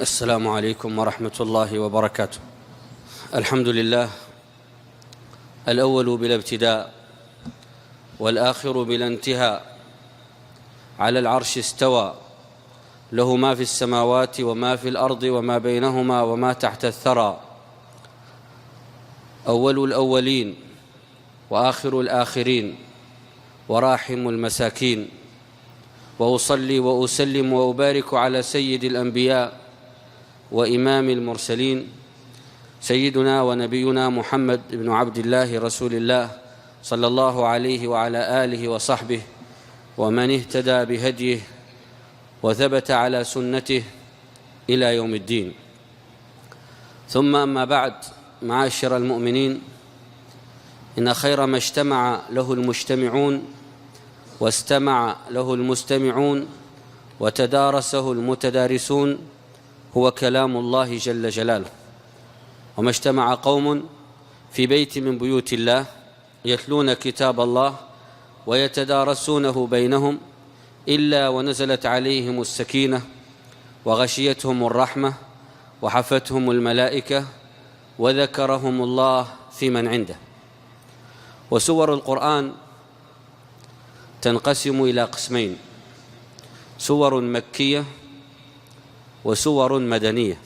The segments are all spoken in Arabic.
السلام عليكم ورحمة الله وبركاته. الحمد لله الأول بلا ابتداء والآخر بلا انتهاء، على العرش استوى، له ما في السماوات وما في الأرض وما بينهما وما تحت الثرى، أول الأولين وآخر الآخرين وراحم المساكين، وأصلي وأسلم وأبارك على سيد الأنبياء وإمام المرسلين، سيدنا ونبينا محمد بن عبد الله رسول الله صلى الله عليه وعلى آله وصحبه ومن اهتدى بهديه وثبت على سنته إلى يوم الدين. ثم أما بعد، معاشر المؤمنين، إن خير ما اجتمع له المجتمعون واستمع له المستمعون وتدارسه المتدارسون هو كلام الله جل جلاله. وما اجتمع قوم في بيت من بيوت الله يتلون كتاب الله ويتدارسونه بينهم إلا ونزلت عليهم السكينة وغشيتهم الرحمة وحفتهم الملائكة وذكرهم الله في من عنده. وسور القرآن تنقسم إلى قسمين: سور مكية وسور مدنية.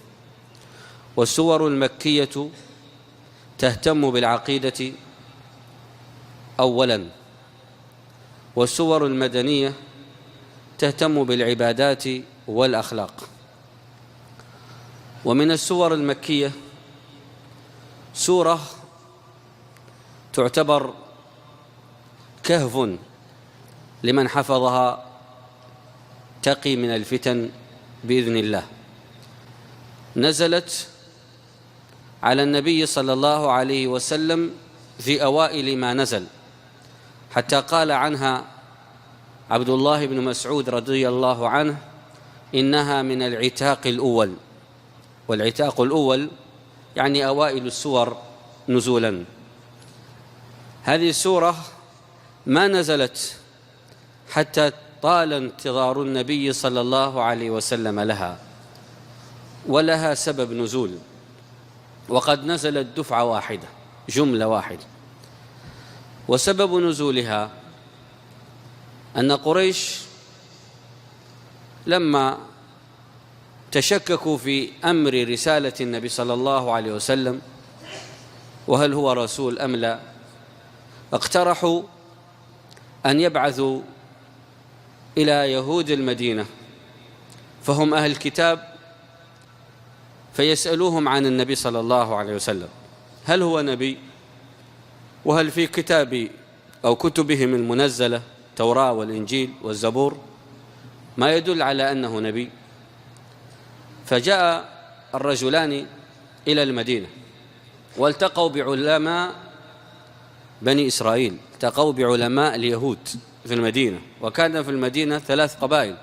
والسور المكية تهتم بالعقيدة أولاً، والسور المدنية تهتم بالعبادات والأخلاق. ومن السور المكية سورة تعتبر كهف لمن حفظها تقي من الفتن بإذن الله. نزلت على النبي صلى الله عليه وسلم في أوائل ما نزل، حتى قال عنها عبد الله بن مسعود رضي الله عنه: إنها من العتاق الأول. والعتاق الأول يعني أوائل السور نزولا. هذه السورة ما نزلت حتى طال انتظار النبي صلى الله عليه وسلم لها، ولها سبب نزول، وقد نزلت دفعة واحدة، جملة واحدة. وسبب نزولها أن قريش لما تشككوا في أمر رسالة النبي صلى الله عليه وسلم وهل هو رسول أم لا، اقترحوا أن يبعثوا إلى يهود المدينة، فهم أهل الكتاب، فيسألوهم عن النبي صلى الله عليه وسلم: هل هو نبي؟ وهل في كتاب أو كتبهم المنزلة التوراة والإنجيل والزبور ما يدل على أنه نبي؟ فجاء الرجلان إلى المدينة والتقوا بعلماء بني إسرائيل، التقوا بعلماء اليهود في المدينة. وكان في المدينة 3 قبائل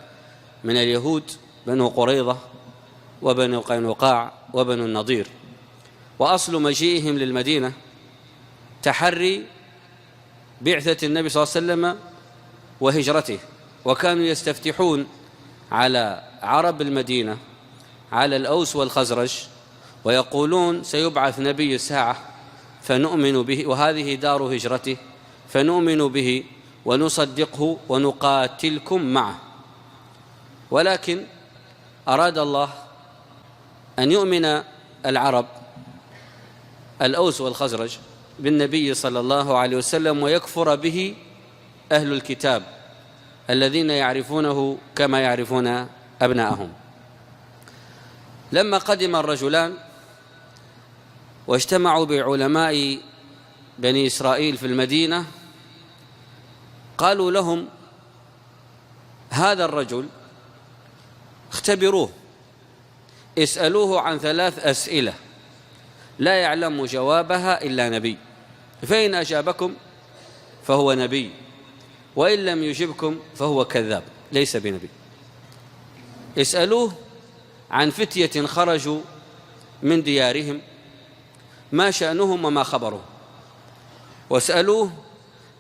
من اليهود: بنو قريظة وبنو قينقاع وبنو النضير. وأصل مجيئهم للمدينة تحري بعثة النبي صلى الله عليه وسلم وهجرته، وكانوا يستفتحون على عرب المدينة، على الأوس والخزرج، ويقولون: سيبعث نبي الساعة فنؤمن به، وهذه دار هجرته، فنؤمن به ونصدقه ونقاتلكم معه. ولكن أراد الله أن يؤمن العرب الأوس والخزرج بالنبي صلى الله عليه وسلم، ويكفر به أهل الكتاب الذين يعرفونه كما يعرفون أبناءهم. لما قدم الرجلان واجتمعوا بعلماء بني إسرائيل في المدينة، قالوا لهم: هذا الرجل اختبروه، اسألوه عن 3 أسئلة لا يعلم جوابها إلا نبي، فإن أجابكم فهو نبي، وإن لم يجبكم فهو كذاب ليس بنبي. اسألوه عن فتية خرجوا من ديارهم ما شأنهم وما خبرهم، واسألوه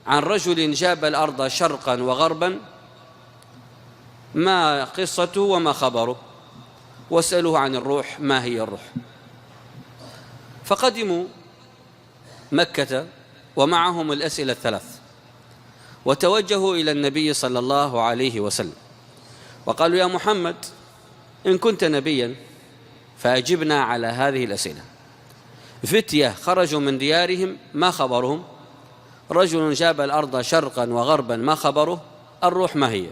عن رجل جاب الأرض شرقا وغربا ما قصته وما خبره، واسألوه عن الروح ما هي الروح. فقدموا مكة ومعهم الأسئلة الثلاث، وتوجهوا إلى النبي صلى الله عليه وسلم وقالوا: يا محمد، إن كنت نبيا فأجبنا على هذه الأسئلة. فتية خرجوا من ديارهم ما خبرهم؟ رجل جاب الأرض شرقا وغربا ما خبره؟ الروح ما هي؟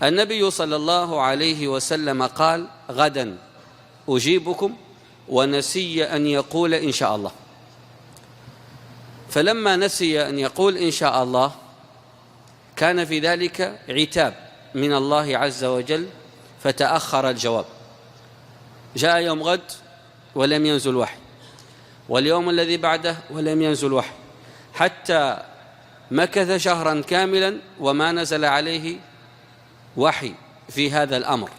النبي صلى الله عليه وسلم قال: غدا أجيبكم، ونسي أن يقول إن شاء الله. فلما نسي أن يقول إن شاء الله كان في ذلك عتاب من الله عز وجل، فتأخر الجواب. جاء يوم غد ولم ينزل وحي، واليوم الذي بعده ولم ينزل وحي، حتى مكث شهرا كاملا وما نزل عليه وحي في هذا الأمر.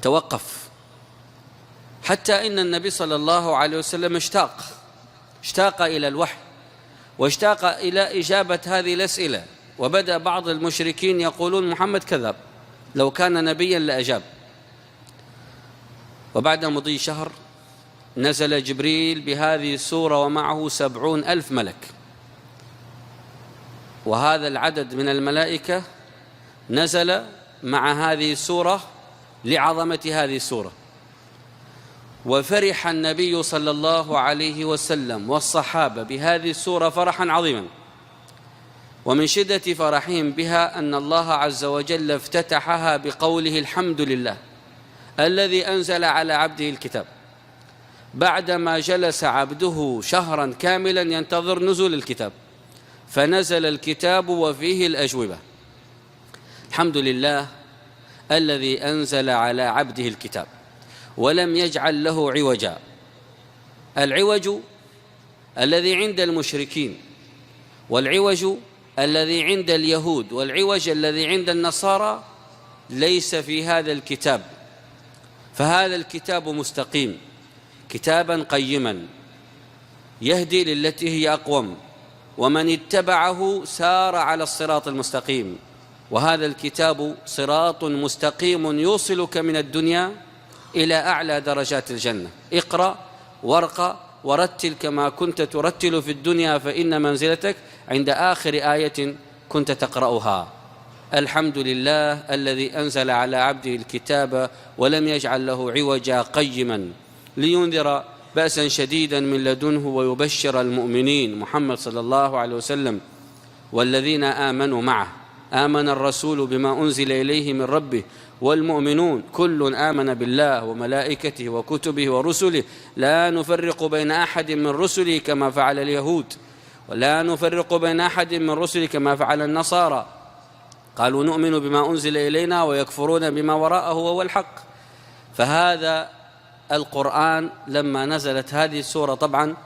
توقف، حتى إن النبي صلى الله عليه وسلم اشتاق إلى الوحي، واشتاق إلى إجابة هذه الأسئلة. وبدأ بعض المشركين يقولون: محمد كذب، لو كان نبيا لأجاب. وبعد مضي شهر نزل جبريل بهذه السورة ومعه 70,000 ملك، وهذا العدد من الملائكة نزل مع هذه السورة لعظمة هذه السورة. وفرح النبي صلى الله عليه وسلم والصحابة بهذه السورة فرحا عظيما، ومن شدة فرحهم بها أن الله عز وجل افتتحها بقوله: الحمد لله الذي أنزل على عبده الكتاب، بعدما جلس عبده شهرا كاملا ينتظر نزول الكتاب، فنزل الكتاب وفيه الأجوبة. الحمد لله الذي أنزل على عبده الكتاب ولم يجعل له عوجا. العوج الذي عند المشركين، والعوج الذي عند اليهود، والعوج الذي عند النصارى ليس في هذا الكتاب. فهذا الكتاب مستقيم، كتابا قيما يهدي للتي هي أقوم، ومن اتبعه سار على الصراط المستقيم. وهذا الكتاب صراط مستقيم يوصلك من الدنيا إلى أعلى درجات الجنة. اقرأ وارقى ورتل كما كنت ترتل في الدنيا، فإن منزلتك عند آخر آية كنت تقرأها. الحمد لله الذي أنزل على عبده الكتاب ولم يجعل له عوجا قيما لينذر بأسا شديدا من لدنه ويبشر المؤمنين. محمد صلى الله عليه وسلم والذين آمنوا معه. آمن الرسول بما أنزل إليه من ربه والمؤمنون كل آمن بالله وملائكته وكتبه ورسله لا نفرق بين أحد من رسله كما فعل اليهود، ولا نفرق بين أحد من رسله كما فعل النصارى. قالوا نؤمن بما أنزل إلينا ويكفرون بما وراءه وهو الحق. فهذا القرآن لما نزلت هذه السورة طبعا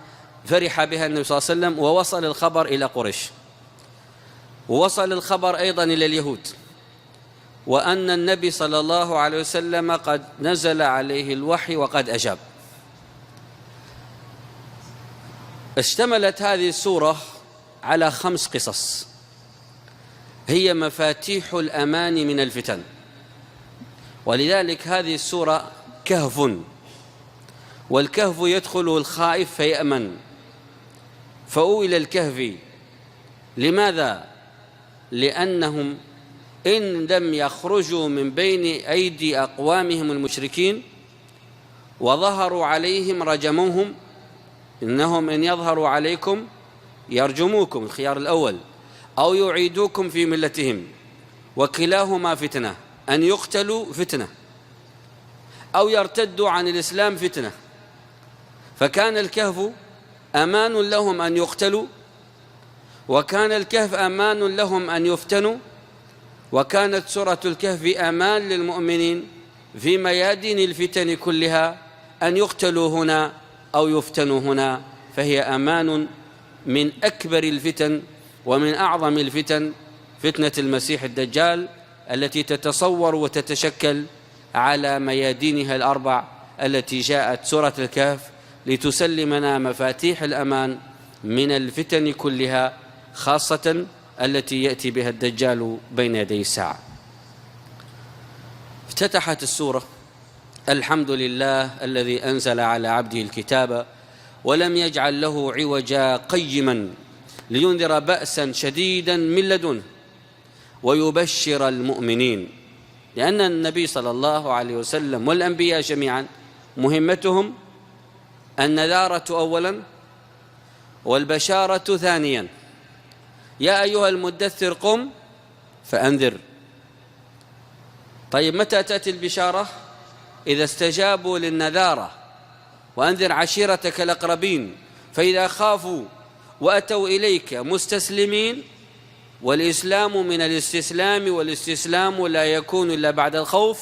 فرح بها النبي صلى الله عليه وسلم، ووصل الخبر إلى قريش، ووصل الخبر أيضا إلى اليهود، وأن النبي صلى الله عليه وسلم قد نزل عليه الوحي وقد أجاب. اشتملت هذه السورة على 5 قصص هي مفاتيح الأمان من الفتن، ولذلك هذه السورة كهف، والكهف يدخله الخائف فيأمن. فأويل الكهف لماذا؟ لأنهم إن لم يخرجوا من بين أيدي أقوامهم المشركين وظهروا عليهم رجموهم. إنهم إن يظهروا عليكم يرجموكم، الخيار الأول، أو يعيدوكم في ملتهم، وكلاهما فتنة، أن يقتلوا فتنة أو يرتدوا عن الإسلام فتنة. فكان الكهف أمان لهم أن يقتلوا، وكان الكهف أمان لهم أن يفتنوا، وكانت سورة الكهف أمان للمؤمنين في ميادين الفتن كلها، أن يقتلوا هنا أو يفتنوا هنا. فهي أمان من أكبر الفتن ومن أعظم الفتن، فتنة المسيح الدجال التي تتصور وتتشكل على ميادينها الأربع، التي جاءت سورة الكهف لتسلمنا مفاتيح الأمان من الفتن كلها، خاصة التي يأتي بها الدجال بين يدي الساعة. افتتحت السورة: الحمد لله الذي أنزل على عبده الكتاب ولم يجعل له عوجا قيما لينذر بأسا شديدا من لدنه ويبشر المؤمنين. لأن النبي صلى الله عليه وسلم والأنبياء جميعا مهمتهم النذارة أولا والبشارة ثانيا. يا أيها المدثر قم فأنذر. طيب متى تأتي البشارة؟ إذا استجابوا للنذارة. وأنذر عشيرتك الأقربين. فإذا خافوا وأتوا إليك مستسلمين، والإسلام من الاستسلام، والاستسلام لا يكون إلا بعد الخوف،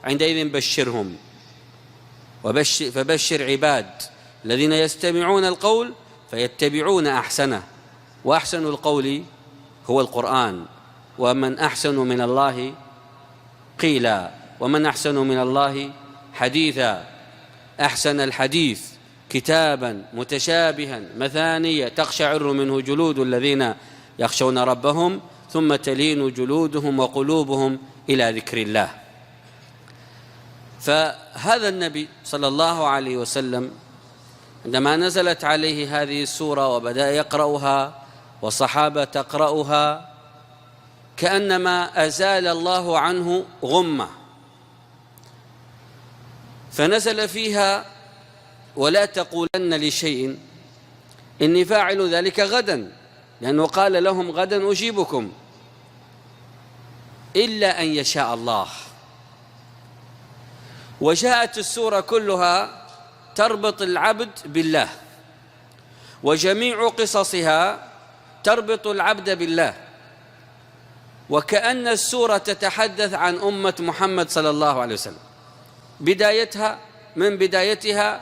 عندئذ بشرهم. فبشر عباد الذين يستمعون القول فيتبعون أحسنه، وأحسن القول هو القرآن. ومن أحسن من الله قيلا، ومن أحسن من الله حديثا. أحسن الحديث كتابا متشابها مثانية تقشعر منه جلود الذين يخشون ربهم ثم تلين جلودهم وقلوبهم إلى ذكر الله. فهذا النبي صلى الله عليه وسلم عندما نزلت عليه هذه السورة وبدأ يقرأها والصحابة تقرأها، كأنما أزال الله عنه غمة، فنزل فيها: ولا تقولن لشيء إني فاعل ذلك غدا، لأنه قال لهم: غدا أجيبكم إلا أن يشاء الله. وجاءت السورة كلها تربط العبد بالله، وجميع قصصها تربط العبد بالله، وكأن السورة تتحدث عن أمة محمد صلى الله عليه وسلم، بدايتها من بدايتها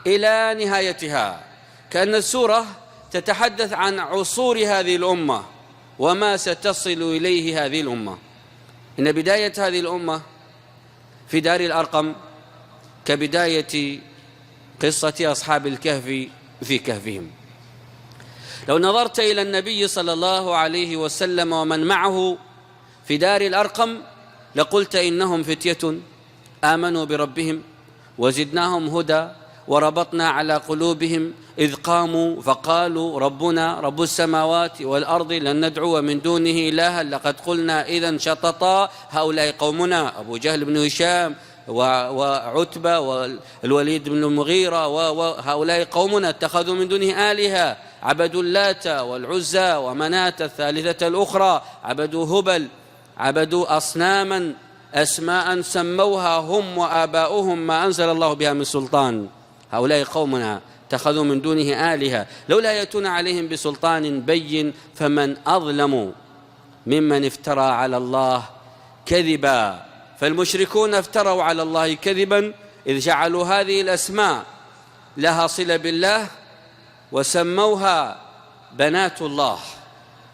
إلى نهايتها. كأن السورة تتحدث عن عصور هذه الأمة وما ستصل إليه هذه الأمة. إن بداية هذه الأمة في دار الأرقم كبداية قصة أصحاب الكهف في كهفهم. لو نظرت إلى النبي صلى الله عليه وسلم ومن معه في دار الأرقم لقلت: إنهم فتية آمنوا بربهم وزدناهم هدى وربطنا على قلوبهم إذ قاموا فقالوا ربنا رب السماوات والأرض لن ندعو من دونه إلها لقد قلنا إذا شططا هؤلاء قومنا. أبو جهل بن هشام وعتبة والوليد بن المغيرة وهؤلاء قومنا اتخذوا من دونه آلهة، عبدوا اللات والعزى ومناة الثالثة الأخرى، عبدوا هبل، عبدوا أصناما أسماء سموها هم وآباؤهم ما أنزل الله بها من سلطان. هؤلاء قومنا اتخذوا من دونه آلهة لولا يأتون عليهم بسلطان بين فمن أظلم ممن افترى على الله كذبا. فالمشركون افتروا على الله كذبا إذ جعلوا هذه الأسماء لها صلة بالله وسموها بنات الله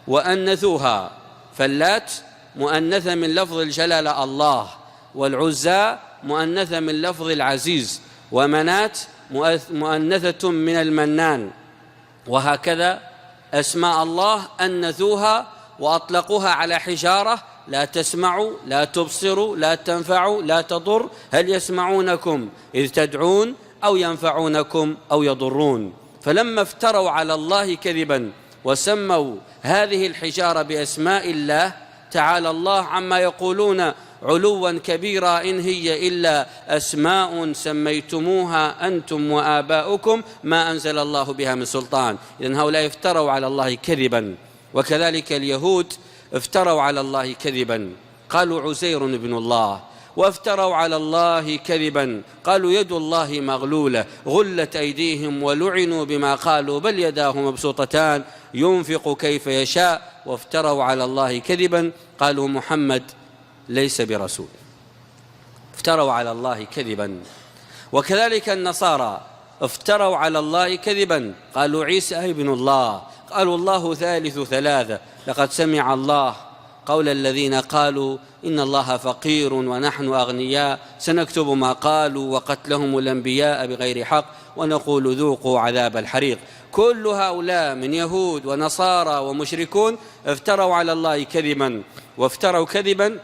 وأنثوها. فاللات مؤنثة من لفظ الجلالة الله، والعزى مؤنثة من لفظ العزيز، ومنات مؤنثة من المنان. وهكذا أسماء الله أنثوها وأطلقوها على حجارة: لا تسمع لا تبصر لا تنفع لا تضر، هل يسمعونكم إذ تدعون أو ينفعونكم أو يضرون. فلما افتروا على الله كذبا وسموا هذه الحجارة بأسماء الله تعالى الله عما يقولون علوا كبيرا إن هي إلا أسماء سميتموها أنتم وآباؤكم ما أنزل الله بها من سلطان. إذن هؤلاء افتروا على الله كذبا. وكذلك اليهود افتروا على الله كذبا، قالوا عزير ابن الله، وافتروا على الله كذبا قالوا يد الله مغلولة غلت أيديهم ولعنوا بما قالوا بل يداه مبسوطتان ينفق كيف يشاء. وافتروا على الله كذبا قالوا محمد ليس برسول، افتروا على الله كذبا. وكذلك النصارى افتروا على الله كذبا، قالوا عيسى ابن الله، قالوا الله ثالث ثلاثة. لقد سمع الله قول الذين قالوا إن الله فقير ونحن أغنياء سنكتب ما قالوا وقتلهم الأنبياء بغير حق ونقول ذوقوا عذاب الحريق. كل هؤلاء من يهود ونصارى ومشركون افتروا على الله كذبا، وافتروا كذبا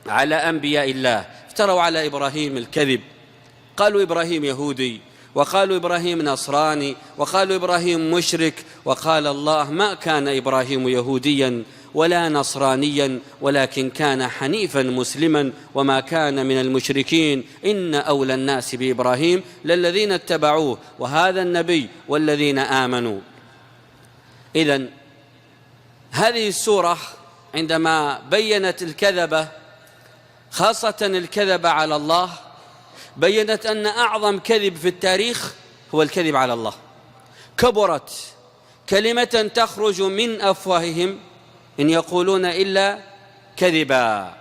على أنبياء الله. افتروا على إبراهيم الكذب، قالوا إبراهيم يهودي، وقالوا إبراهيم نصراني، وقالوا إبراهيم مشرك. وقال الله: ما كان إبراهيم يهوديا ولا نصرانيا ولكن كان حنيفا مسلما وما كان من المشركين، إن أولى الناس بإبراهيم للذين اتبعوه وهذا النبي والذين آمنوا. إذن هذه السورة عندما بيّنت الكذبة، خاصة الكذب على الله، بيّنت أن أعظم كذب في التاريخ هو الكذب على الله. كبرت كلمة تخرج من أفواههم إن يقولون إلا كذبا.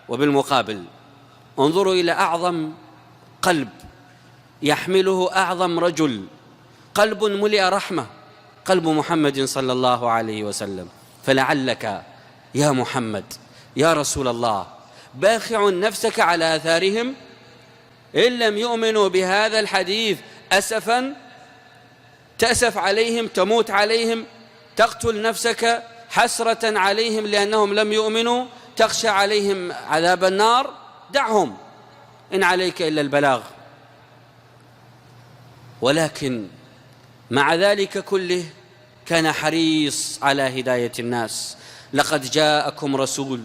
وبالمقابل انظروا إلى أعظم قلب يحمله أعظم رجل، قلب ملئ رحمة، قلب محمد صلى الله عليه وسلم. فلعلك يا محمد يا رسول الله باخع نفسك على آثارهم إن لم يؤمنوا بهذا الحديث أسفا، تأسف عليهم، تموت عليهم، تقتل نفسك حسرة عليهم لأنهم لم يؤمنوا، تخشى عليهم عذاب النار. دعهم، إن عليك إلا البلاغ. ولكن مع ذلك كله كان حريص على هداية الناس. لقد جاءكم رسول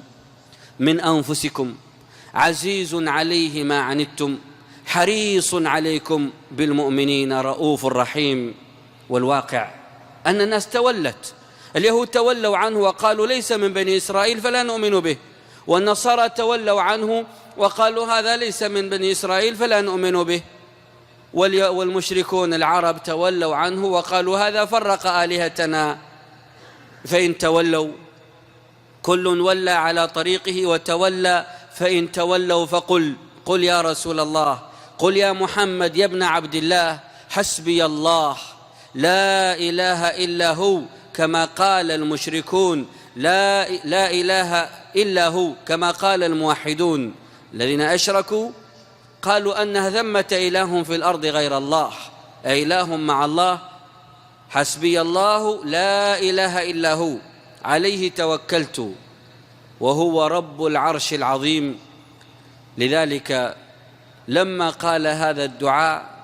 من أنفسكم عزيز عليه ما عنتم حريص عليكم بالمؤمنين رؤوف رحيم. والواقع أن الناس تولت، اليهود تولوا عنه وقالوا ليس من بني إسرائيل فلا نؤمن به، والنصارى تولوا عنه وقالوا هذا ليس من بني إسرائيل فلا نؤمن به، والمشركون العرب تولوا عنه وقالوا هذا فرق آلهتنا. فإن تولوا كل ولى على طريقه وتولى، فإن تولوا قل يا رسول الله، قل يا محمد يا ابن عبد الله، حسبي الله لا إله إلا هو، كما قال المشركون لا إله إلا هو، كما قال الموحدون الذين أشركوا قالوا أن ثمة إله في الأرض غير الله، إله مع الله. حسبي الله لا إله إلا هو عليه توكلت وهو رب العرش العظيم. لذلك لما قال هذا الدعاء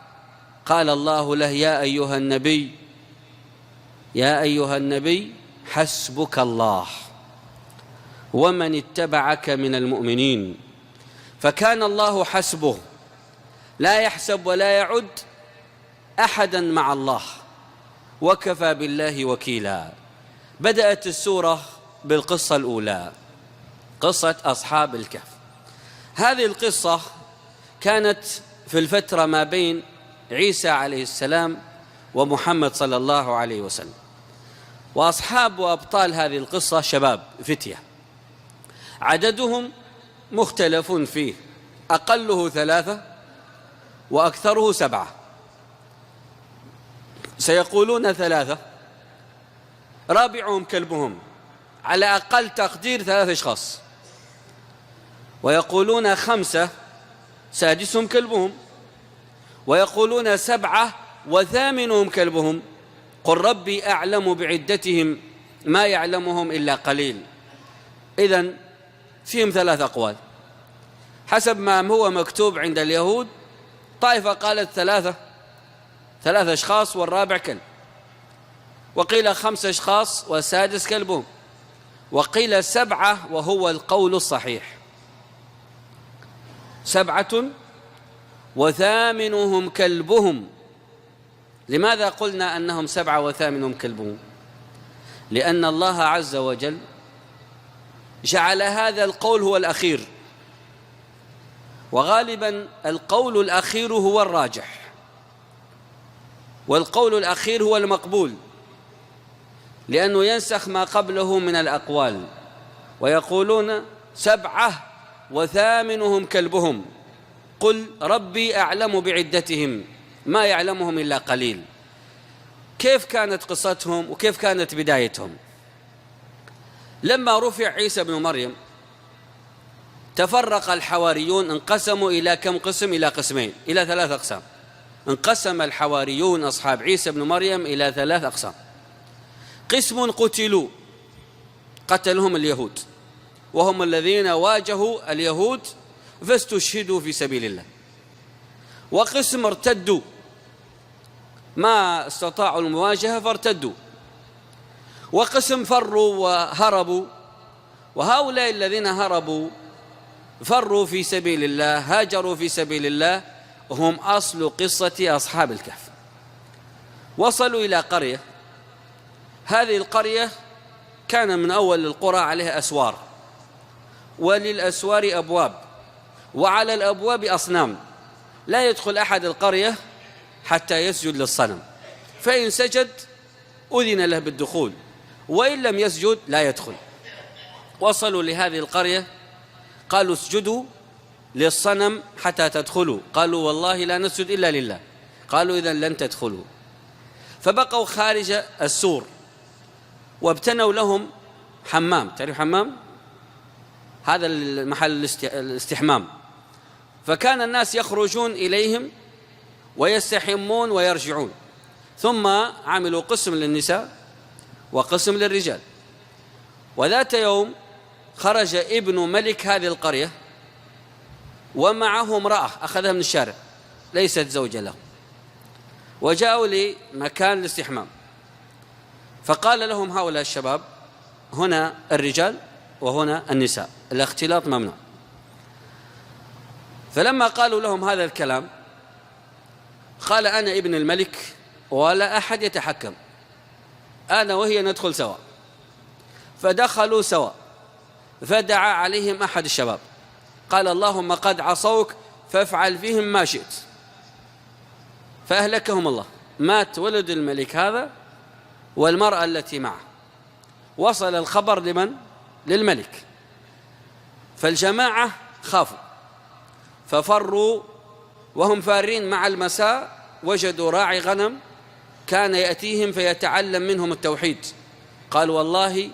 قال الله له: يا أيها النبي حسبك الله ومن اتبعك من المؤمنين. فكان الله حسبه، لا يحسب ولا يعد أحدا مع الله، وكفى بالله وكيلا. بدأت السورة بالقصة الأولى، قصة أصحاب الكهف. هذه القصة كانت في الفترة ما بين عيسى عليه السلام ومحمد صلى الله عليه وسلم. وأصحاب وأبطال هذه القصة شباب فتية، عددهم مختلف فيه، أقله 3 وأكثره 7. سيقولون 3، رابعهم كلبهم، على أقل تقدير 3 أشخاص. ويقولون 5، سادسهم كلبهم. ويقولون 7 وثامنهم كلبهم. قل ربي أعلم بعدتهم ما يعلمهم إلا قليل. إذن فيهم 3 أقوال حسب ما هو مكتوب عند اليهود. طائفة قالت 3 أشخاص والرابع كلب، وقيل 5 أشخاص والسادس كلبهم، وقيل 7 وهو القول الصحيح، 7 وثامنهم كلبهم. لماذا قلنا أنهم 7 وثامنهم كلبهم؟ لأن الله عز وجل جعل هذا القول هو الأخير، وغالبا القول الأخير هو الراجح، والقول الأخير هو المقبول، لأنه ينسخ ما قبله من الأقوال. ويقولون 7 وثامنهم كلبهم. قل ربي أعلم بعدتهم ما يعلمهم إلا قليل. كيف كانت قصتهم وكيف كانت بدايتهم؟ لما رفع عيسى بن مريم تفرق الحواريون، انقسموا إلى كم قسم؟ إلى قسمين، إلى 3 أقسام. انقسم الحواريون أصحاب عيسى بن مريم إلى 3 أقسام. قسم قتلوا، قتلهم اليهود، وهم الذين واجهوا اليهود فاستشهدوا في سبيل الله، وقسم ارتدوا ما استطاعوا المواجهة فارتدوا، وقسم فروا وهربوا. وهؤلاء الذين هربوا فروا في سبيل الله، هاجروا في سبيل الله، هم أصل قصة أصحاب الكهف. وصلوا إلى قرية، هذه القرية كان من أول القرى عليها أسوار، وللأسوار أبواب، وعلى الأبواب أصنام، لا يدخل أحد القرية حتى يسجد للصنم، فإن سجد أذن له بالدخول، وإن لم يسجد لا يدخل. وصلوا لهذه القرية قالوا اسجدوا للصنم حتى تدخلوا، قالوا والله لا نسجد إلا لله، قالوا إذن لن تدخلوا. فبقوا خارج السور وابتنوا لهم حمام، تعرف حمام؟ هذا المحل الاستحمام. فكان الناس يخرجون إليهم ويستحمون ويرجعون. ثم عملوا قسم للنساء وقسم للرجال. وذات يوم خرج ابن ملك هذه القرية ومعه امرأة أخذها من الشارع ليست زوجة له، وجاءوا لمكان الاستحمام، فقال لهم هؤلاء الشباب هنا الرجال وهنا النساء، الاختلاط ممنوع. فلما قالوا لهم هذا الكلام قال أنا ابن الملك ولا أحد يتحكم، أنا وهي ندخل سوا. فدخلوا سوا، فدعا عليهم أحد الشباب قال اللهم قد عصوك فافعل فيهم ما شئت، فأهلكهم الله. مات ولد الملك هذا والمرأة التي معه. وصل الخبر لمن؟ للملك. فالجماعة خافوا ففروا، وهم فارين مع المساء وجدوا راعي غنم كان يأتيهم فيتعلم منهم التوحيد، قال والله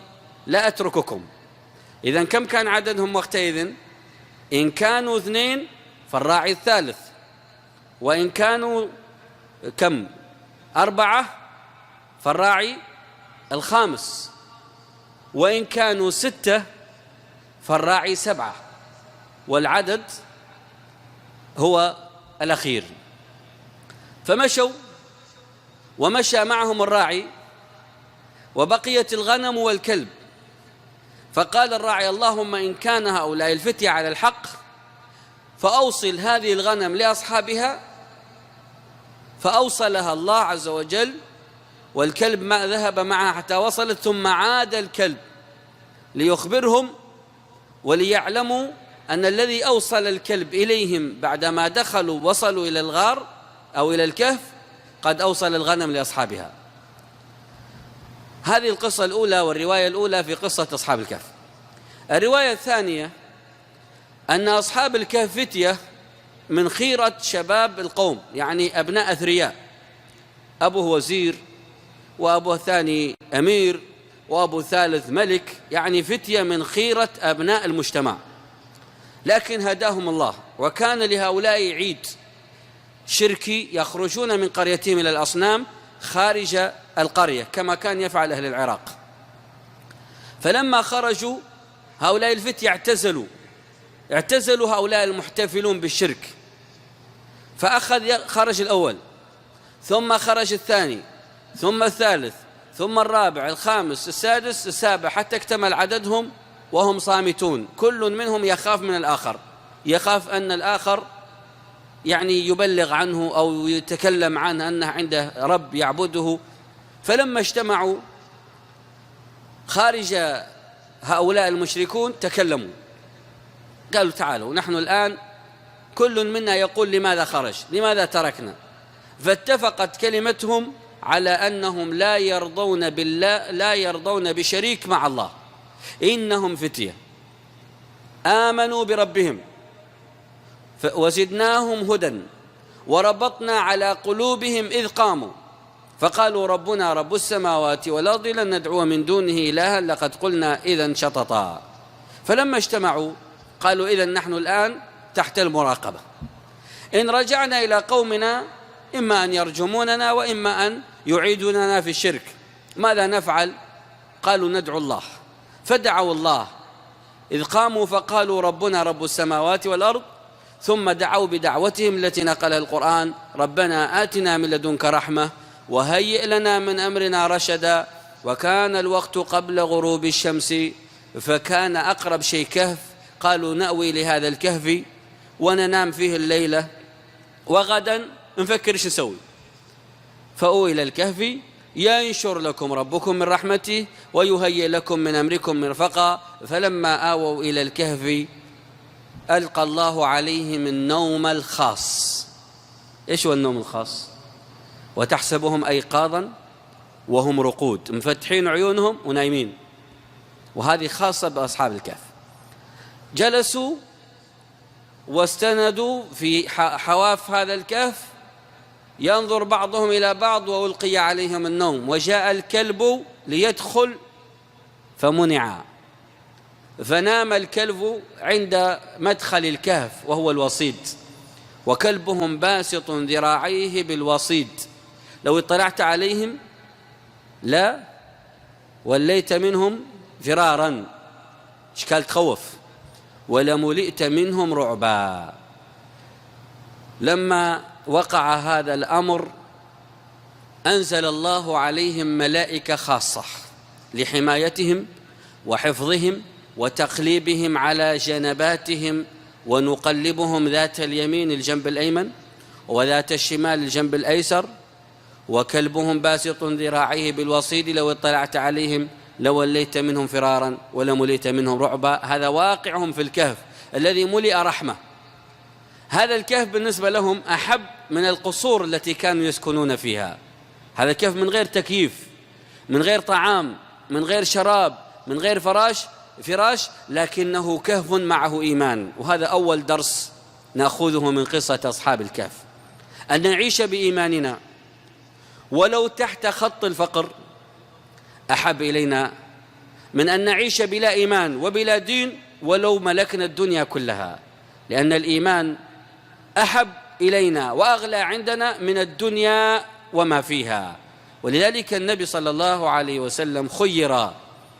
لا أترككم. إذن كم كان عددهم وقتئذ؟ إن كانوا 2 فالراعي الثالث، وإن كانوا 4 فالراعي الخامس، وإن كانوا 6 فالراعي 7، والعدد هو الأخير. فمشوا ومشى معهم الراعي وبقيت الغنم والكلب. فقال الراعي اللهم إن كان هؤلاء الفتية على الحق فأوصل هذه الغنم لأصحابها، فأوصلها الله عز وجل، والكلب ما ذهب معها حتى وصلت، ثم عاد الكلب ليخبرهم وليعلموا أن الذي أوصل الكلب إليهم بعدما دخلوا وصلوا إلى الغار أو إلى الكهف قد أوصل الغنم لأصحابها. هذه القصة الأولى والرواية الأولى في قصة أصحاب الكهف. الرواية الثانية أن أصحاب الكهف فتية من خيرة شباب القوم، يعني أبناء أثرياء، أبوه وزير وأبوه الثاني أمير وأبو ثالث ملك، يعني فتية من خيرة أبناء المجتمع. لكن هداهم الله، وكان لهؤلاء عيد شركي يخرجون من قريتهم إلى الأصنام خارج القرية كما كان يفعل أهل العراق. فلما خرجوا هؤلاء الفتية اعتزلوا هؤلاء المحتفلون بالشرك، خرج الأول، ثم خرج الثاني، ثم الثالث، ثم الرابع، الخامس، السادس، السابع، حتى اكتمل عددهم وهم صامتون. كل منهم يخاف من الآخر، يخاف أن الآخر يعني يبلغ عنه أو يتكلم عنه أنه عنده رب يعبده. فلما اجتمعوا خارج هؤلاء المشركون تكلموا، قالوا تعالوا نحن الآن كل منا يقول لماذا خرج، لماذا تركنا. فاتفقت كلمتهم على أنهم لا يرضون بالله، لا يرضون بشريك مع الله، إنهم فتية آمنوا بربهم وزدناهم هدى وربطنا على قلوبهم إذ قاموا فقالوا ربنا رب السماوات والأرض لن ندعو من دونه إلها لقد قلنا إذا شططا. فلما اجتمعوا قالوا إذن نحن الآن تحت المراقبة، إن رجعنا إلى قومنا إما أن يرجموننا وإما أن يعيدوننا في الشرك، ماذا نفعل؟ قالوا ندعو الله. فدعوا الله إذ قاموا فقالوا ربنا رب السماوات والأرض ثم دعوا بدعوتهم التي نقلها القرآن: ربنا آتنا من لدنك رحمة وهيئ لنا من أمرنا رشدا. وكان الوقت قبل غروب الشمس، فكان أقرب شيء كهف. قالوا نأوي لهذا الكهف وننام فيه الليلة، وغدا نفكر ايش نسوي. فأووا إلى الكهف ينشر لكم ربكم من رحمته ويهيئ لكم من أمركم مرفقا. فلما آووا إلى الكهف ألقى الله عليهم النوم الخاص. إيش هو النوم الخاص؟ وتحسبهم أيقاظا وهم رقود، مفتحين عيونهم ونايمين، وهذه خاصة بأصحاب الكهف. جلسوا واستندوا في حواف هذا الكهف، ينظر بعضهم إلى بعض وألقي عليهم النوم. وجاء الكلب ليدخل فمنع، فنام الكلب عند مدخل الكهف وهو الوصيد، وكلبهم باسط ذراعيه بالوصيد. لو اطلعت عليهم لا وليت منهم فرارا، إشكال تخوف، ولملئت منهم رعبا. لما وقع هذا الأمر أنزل الله عليهم ملائكة خاصة لحمايتهم وحفظهم وتقليبهم على جنباتهم، ونقلبهم ذات اليمين الجنب الأيمن وذات الشمال الجنب الأيسر، وكلبهم باسط ذراعيه بالوصيد. لو اطلعت عليهم لوليت منهم فرارا ولملئت منهم رعبا. هذا واقعهم في الكهف الذي ملئ رحمة. هذا الكهف بالنسبة لهم أحب من القصور التي كانوا يسكنون فيها. هذا الكهف من غير تكييف، من غير طعام، من غير شراب، من غير فراش، لكنه كهف معه إيمان. وهذا أول درس نأخذه من قصة أصحاب الكهف، أن نعيش بإيماننا ولو تحت خط الفقر أحب إلينا من أن نعيش بلا إيمان وبلا دين ولو ملكنا الدنيا كلها، لأن الإيمان أحب إلينا وأغلى عندنا من الدنيا وما فيها. ولذلك النبي صلى الله عليه وسلم خير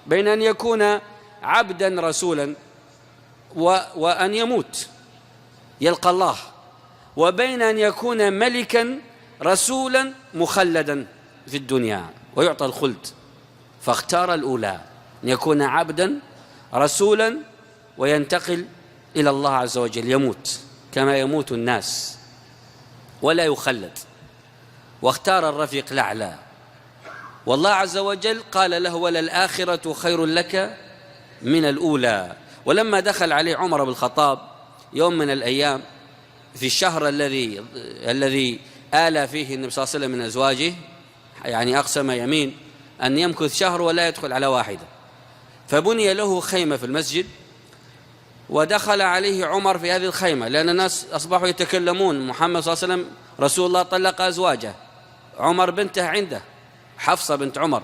بين أن يكون عبدا رسولا وأن يموت يلقى الله، وبين أن يكون ملكا رسولا مخلدا في الدنيا ويعطى الخلد، فاختار الأولى، أن يكون عبدا رسولا وينتقل إلى الله عز وجل، يموت كما يموت الناس ولا يخلد، واختار الرفيق الأعلى. والله عز وجل قال له: وللآخرة خير لك من الأولى. ولما دخل عليه عمر بن الخطاب يوم من الأيام في الشهر الذي آلى فيه النبي صلى الله عليه وسلم من أزواجه، يعني أقسم يمين أن يمكث شهر ولا يدخل على واحدة، فبني له خيمة في المسجد، ودخل عليه عمر في هذه الخيمة، لأن الناس أصبحوا يتكلمون: محمد صلى الله عليه وسلم رسول الله طلق أزواجه، عمر بنته عنده حفصة بنت عمر،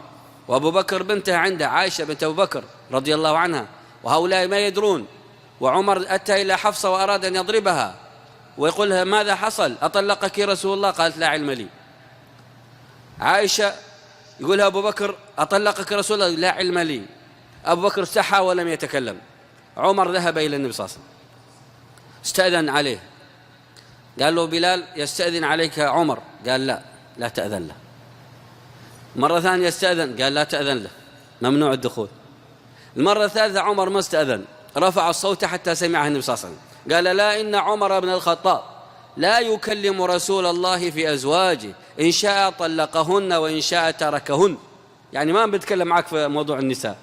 وأبو بكر بنته عنده عائشة بنت أبو بكر رضي الله عنها، وهؤلاء ما يدرون. وعمر أتى إلى حفصة وأراد أن يضربها ويقول لها: ماذا حصل؟ أطلقك رسول الله؟ قالت: لا علم لي. عائشة يقول لها أبو بكر: أطلقك رسول الله؟ لا علم لي. أبو بكر استحى ولم يتكلم. عمر ذهب إلى النبي صلى الله عليه وسلم، استأذن عليه، قال له: بلال يستأذن عليك عمر. قال: لا تأذن له. مرة ثانية يستأذن، قال: لا تأذن له، ممنوع الدخول. المرة الثالثة عمر ما استأذن، رفع الصوت حتى سمعه النبي صلى الله عليه وسلم، قال: لا، إن عمر بن الخطاب لا يكلم رسول الله في أزواجه، إن شاء طلقهن وإن شاء تركهن. يعني ما بيتكلم معك في موضوع النساء.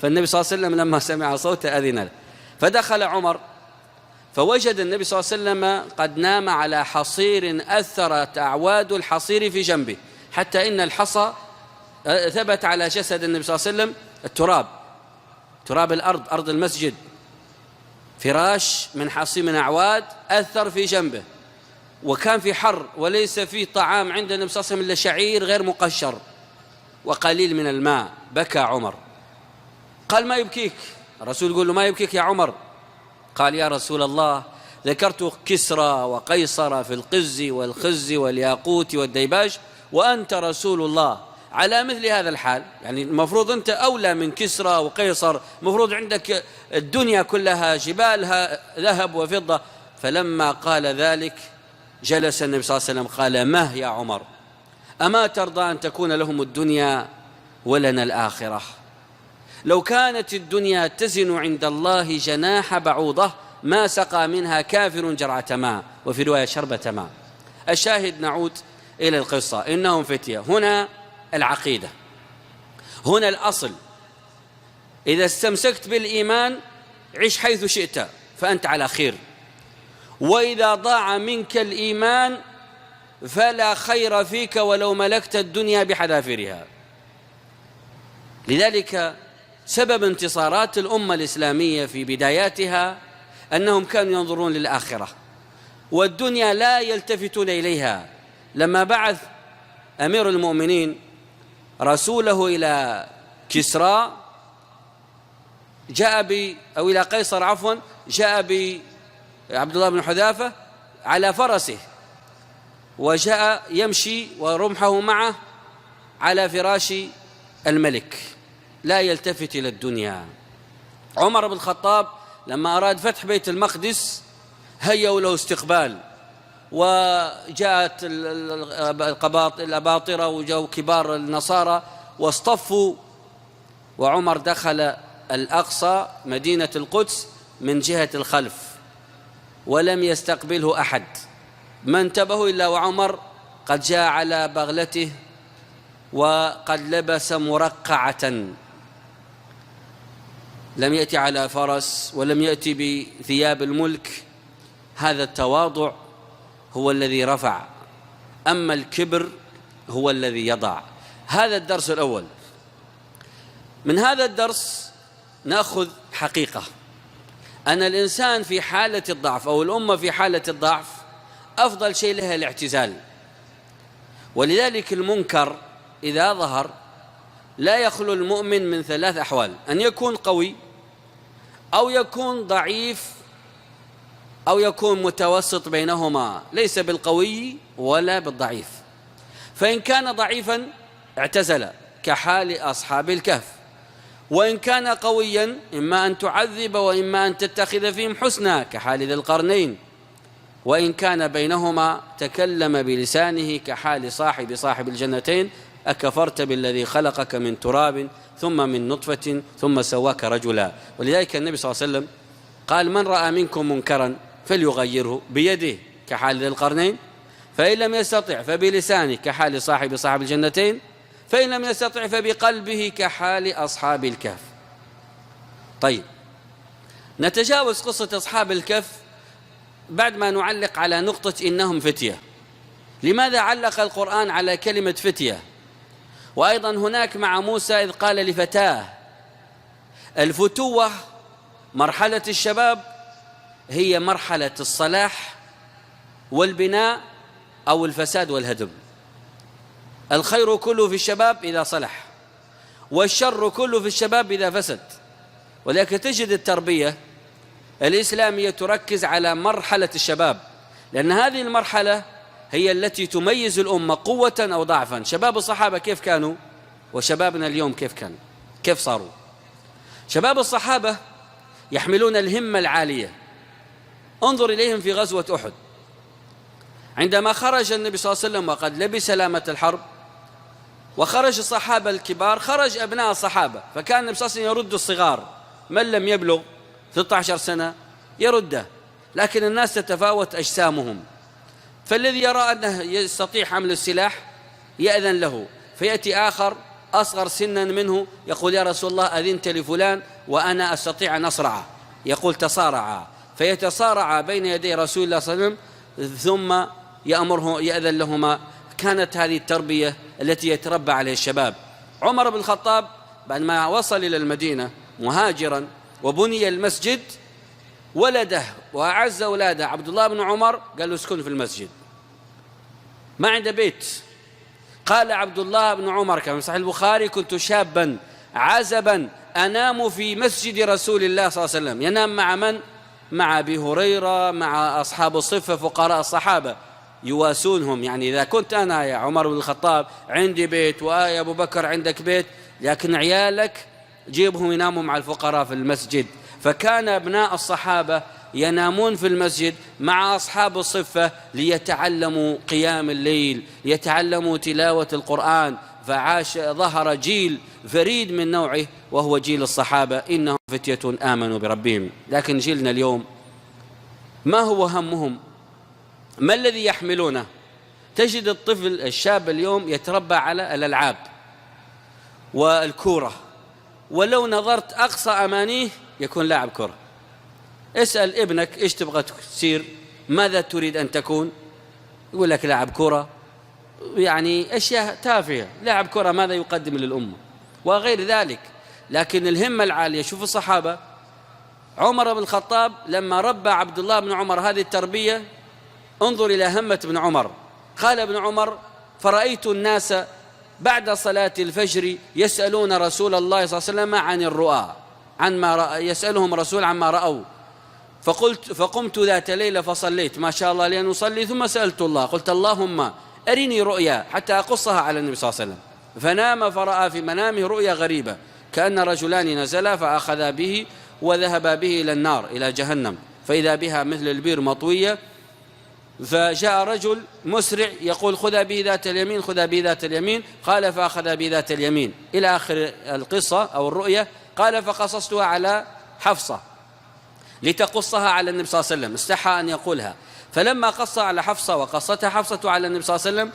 فالنبي صلى الله عليه وسلم لما سمع صوته أذن له، فدخل عمر فوجد النبي صلى الله عليه وسلم قد نام على حصير أثرت أعواد الحصير في جنبه، حتى إن الحصى ثبت على جسد النبي صلى الله عليه وسلم تراب الأرض، أرض المسجد، فراش من حصير من أعواد أثر في جنبه، وكان في حر وليس فيه طعام عند النبي صلى الله عليه وسلم إلا شعير غير مقشر وقليل من الماء. بكى عمر، قال: ما يبكيك؟ الرسول يقول له: ما يبكيك يا عمر؟ قال: يا رسول الله، ذكرت كسرى وقيصر في القز والخز والياقوت والديباج وأنت رسول الله على مثل هذا الحال. يعني المفروض أنت أولى من كسرى وقيصر، المفروض عندك الدنيا كلها جبالها ذهب وفضة، فلما قال ذلك جلس النبي صلى الله عليه وسلم قال: مه يا عمر، أما ترضى أن تكون لهم الدنيا ولنا الآخرة؟ لو كانت الدنيا تزن عند الله جناح بعوضة ما سقى منها كافر جرعة ماء، وفي رواية شربة ماء. الشاهد، نعود إلى القصة. إنهم فتية. هنا العقيدة، هنا الأصل. إذا استمسكت بالإيمان عش حيث شئت فأنت على خير، وإذا ضاع منك الإيمان فلا خير فيك ولو ملكت الدنيا بحذافيرها. لذلك سبب انتصارات الأمة الإسلامية في بداياتها أنهم كانوا ينظرون للآخرة، والدنيا لا يلتفتون إليها. لما بعث أمير المؤمنين رسوله إلى كسرى أو إلى قيصر عفوا، جاء بعبد الله بن حذافة على فرسه، وجاء يمشي ورمحه معه على فراش الملك، لا يلتفت إلى الدنيا. عمر بن الخطاب لما أراد فتح بيت المقدس هيئوا له استقبال، وجاءت الأباطرة وجاءوا كبار النصارى واصطفوا، وعمر دخل الأقصى مدينة القدس من جهة الخلف ولم يستقبله أحد. ما انتبهوا إلا وعمر قد جاء على بغلته وقد لبس مرقعة، لم يأتي على فرس ولم يأتي بثياب الملك. هذا التواضع هو الذي رفع، أما الكبر هو الذي يضع. هذا الدرس الأول. من هذا الدرس نأخذ حقيقة أن الإنسان في حالة الضعف أو الأمة في حالة الضعف أفضل شيء لها الاعتزال. ولذلك المنكر إذا ظهر لا يخلو المؤمن من ثلاث أحوال: أن يكون قوي، أو يكون ضعيف، أو يكون متوسط بينهما، ليس بالقوي ولا بالضعيف. فإن كان ضعيفا اعتزل كحال أصحاب الكهف، وإن كان قويا إما أن تعذب وإما أن تتخذ فيهم حسنا كحال ذي القرنين، وإن كان بينهما تكلم بلسانه كحال صاحب الجنتين: أكفرت بالذي خلقك من تراب ثم من نطفة ثم سواك رجلا. ولذلك النبي صلى الله عليه وسلم قال: من رأى منكم منكرا فليغيره بيده كحال ذي القرنين، فإن لم يستطع فبلسانه كحال صاحب الجنتين، فإن لم يستطع فبقلبه كحال أصحاب الكهف. طيب، نتجاوز قصة أصحاب الكهف بعد ما نعلق على نقطة إنهم فتية. لماذا علق القرآن على كلمة فتية؟ وأيضا هناك مع موسى إذ قال لفتاه. الفتوة مرحلة الشباب هي مرحلة الصلاح والبناء أو الفساد والهدم. الخير كله في الشباب إذا صلح، والشر كله في الشباب إذا فسد. ولكن تجد التربية الإسلامية تركز على مرحلة الشباب، لأن هذه المرحلة هي التي تميز الأمة قوة أو ضعفا. شباب الصحابة كيف كانوا؟ وشبابنا اليوم كيف صاروا؟ شباب الصحابة يحملون الهمة العالية. انظر إليهم في غزوة أحد، عندما خرج النبي صلى الله عليه وسلم وقد لبس سلامة الحرب، وخرج الصحابة الكبار، خرج أبناء الصحابة، فكان النبي صلى الله عليه وسلم يرد الصغار، من لم يبلغ 16 سنة يرده، لكن الناس تتفاوت أجسامهم، فالذي يرى أنه يستطيع حمل السلاح يأذن له، فيأتي آخر أصغر سنا منه يقول: يا رسول الله أذنت لفلان وأنا أستطيع أن أصرعه، يقول: تصارعا، فيتصارعا بين يدي رسول الله صلى الله عليه وسلم، ثم يأمره يأذن لهما. كانت هذه التربية التي يتربى عليها الشباب. عمر بن الخطاب بعد ما وصل إلى المدينة مهاجرا وبني المسجد، ولده وأعز أولاده عبد الله بن عمر قال له: اسكن في المسجد، ما عنده بيت. قال عبد الله بن عمر كما في صحيح البخاري: كنت شابا عزبا أنام في مسجد رسول الله صلى الله عليه وسلم. ينام مع من؟ مع أبي هريرة، مع أصحاب الصفة فقراء الصحابة يواسونهم. يعني إذا كنت أنا يا عمر بن الخطاب عندي بيت ويا أبو بكر عندك بيت، لكن عيالك جيبهم يناموا مع الفقراء في المسجد. فكان أبناء الصحابة ينامون في المسجد مع أصحاب الصفة ليتعلموا قيام الليل، يتعلموا تلاوة القرآن، ظهر جيل فريد من نوعه وهو جيل الصحابة، إنهم فتية آمنوا بربهم. لكن جيلنا اليوم ما هو همهم؟ ما الذي يحملونه؟ تجد الطفل الشاب اليوم يتربى على الألعاب والكورة، ولو نظرت أقصى أمانيه يكون لاعب كرة. اسأل ابنك إيش تبغى تصير، ماذا تريد أن تكون، يقول لك لاعب كرة. يعني أشياء تافهة، لاعب كرة ماذا يقدم للأمة وغير ذلك. لكن الهمة العالية، شوف الصحابة، عمر بن الخطاب لما ربى عبد الله بن عمر هذه التربية، انظر إلى همة ابن عمر. قال ابن عمر: فرأيت الناس بعد صلاة الفجر يسألون رسول الله صلى الله عليه وسلم عن الرؤى، يسألهم رسول عما رأوا، فقمت ذات ليلة فصليت ما شاء الله لأن أصلي، ثم سألت الله قلت: اللهم أرني رؤيا حتى أقصها على النبي صلى الله عليه وسلم. فنام فرأى في منامه رؤيا غريبة، كأن رجلان نزلا فأخذا به وذهبا به إلى النار، إلى جهنم، فإذا بها مثل البير مطوية. فجاء رجل مسرع يقول: خذا به ذات اليمين، خذا به ذات اليمين. قال: فأخذ به ذات اليمين، إلى آخر القصة أو الرؤية. قال: فقصصتها على حفصة لتقصها على النبي صلى الله عليه وسلم، استحى أن يقولها. فلما قص على حفصة وقصتها حفصة على النبي صلى الله عليه وسلم،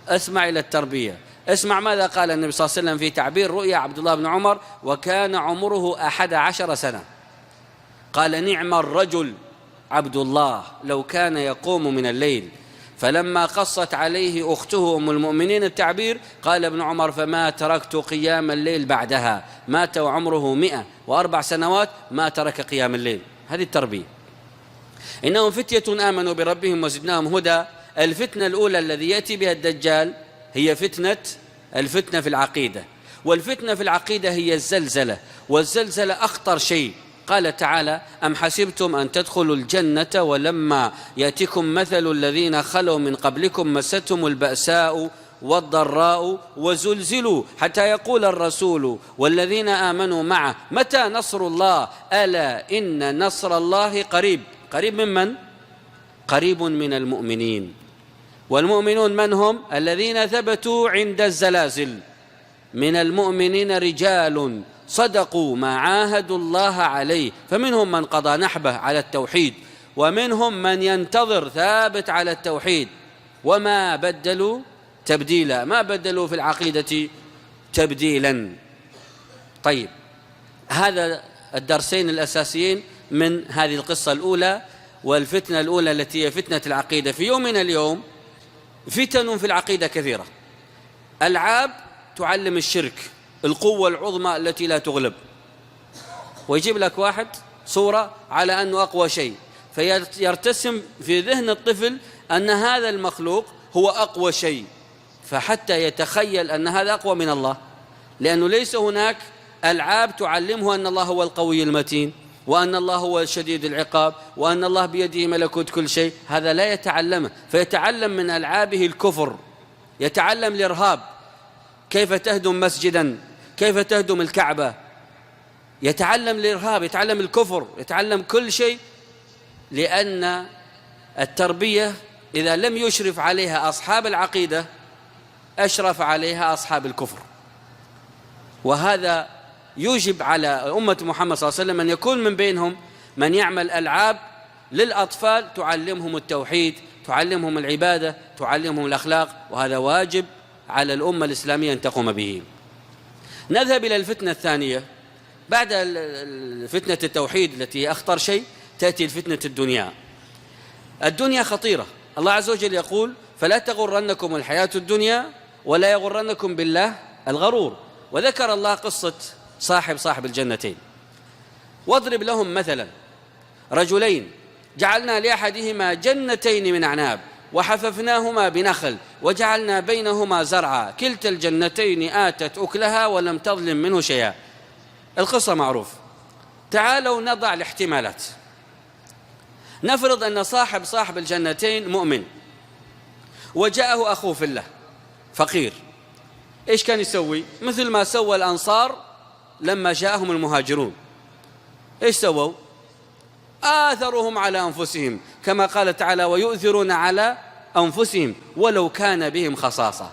اسمع إلى التربية، اسمع ماذا قال النبي صلى الله عليه وسلم في تعبير رؤيا عبد الله بن عمر، وكان عمره 11 سنة. قال: نعم الرجل عبد الله لو كان يقوم من الليل. فلما قصت عليه أخته أم المؤمنين التعبير، قال ابن عمر: فما تركت قيام الليل بعدها، مات وعمره 104 سنوات ما ترك قيام الليل. هذه التربية. إنهم فتية آمنوا بربهم وزدناهم هدى. الفتنة الأولى الذي يأتي بها الدجال هي الفتنة في العقيدة، والفتنة في العقيدة هي الزلزلة، والزلزلة أخطر شيء. قال تعالى: أم حسبتم أن تدخلوا الجنة ولما يأتكم مثل الذين خلوا من قبلكم مستهم البأساء والضراء وزلزلوا حتى يقول الرسول والذين آمنوا معه متى نصر الله ألا إن نصر الله قريب. قريب ممن؟ قريب من المؤمنين. والمؤمنون من هم؟ الذين ثبتوا عند الزلازل. من المؤمنين رجال صدقوا ما عاهدوا الله عليه، فمنهم من قضى نحبه على التوحيد، ومنهم من ينتظر ثابت على التوحيد، وما بدلوا تبديلا، ما بدلوا في العقيدة تبديلا. طيب، هذا الدرسين الأساسيين من هذه القصة الأولى، والفتنة الأولى التي هي فتنة العقيدة. في يومنا اليوم فتن في العقيدة كثيرة. ألعاب تعلم الشرك، القوة العظمى التي لا تغلب، ويجيب لك واحد صورة على أنه أقوى شيء، فيرتسم في ذهن الطفل أن هذا المخلوق هو أقوى شيء، فحتى يتخيل أن هذا أقوى من الله، لأنه ليس هناك ألعاب تعلمه أن الله هو القوي المتين، وأن الله هو شديد العقاب، وأن الله بيده ملكوت كل شيء. هذا لا يتعلمه، فيتعلم من ألعابه الكفر، يتعلم الإرهاب، كيف تهدم مسجدا، كيف تهدم الكعبة، يتعلم الإرهاب، يتعلم الكفر، يتعلم كل شيء. لأن التربية إذا لم يشرف عليها أصحاب العقيدة أشرف عليها أصحاب الكفر. وهذا يوجب على أمة محمد صلى الله عليه وسلم أن يكون من بينهم من يعمل ألعاب للأطفال تعلمهم التوحيد، تعلمهم العبادة، تعلمهم الأخلاق، وهذا واجب على الأمة الإسلامية أن تقوم به. نذهب إلى الفتنة الثانية. بعد فتنة التوحيد التي أخطر شيء تأتي الفتنة الدنيا. الدنيا خطيرة. الله عز وجل يقول: فلا تغرنكم الحياة الدنيا ولا يغرنكم بالله الغرور. وذكر الله قصة صاحب الجنتين. واضرب لهم مثلا رجلين جعلنا لأحدهما جنتين من أعناب وحففناهما بنخل وجعلنا بينهما زرعا كلتا الجنتين آتت أكلها ولم تظلم منه شيئا. القصة معروف. تعالوا نضع الاحتمالات. نفرض أن صاحب الجنتين مؤمن، وجاءه أخوه في الله فقير. إيش كان يسوي؟ مثل ما سوى الأنصار لما جاءهم المهاجرون. إيش سووا؟ آثرهم على أنفسهم، كما قال تعالى ويؤثرون على أنفسهم ولو كان بهم خصاصة.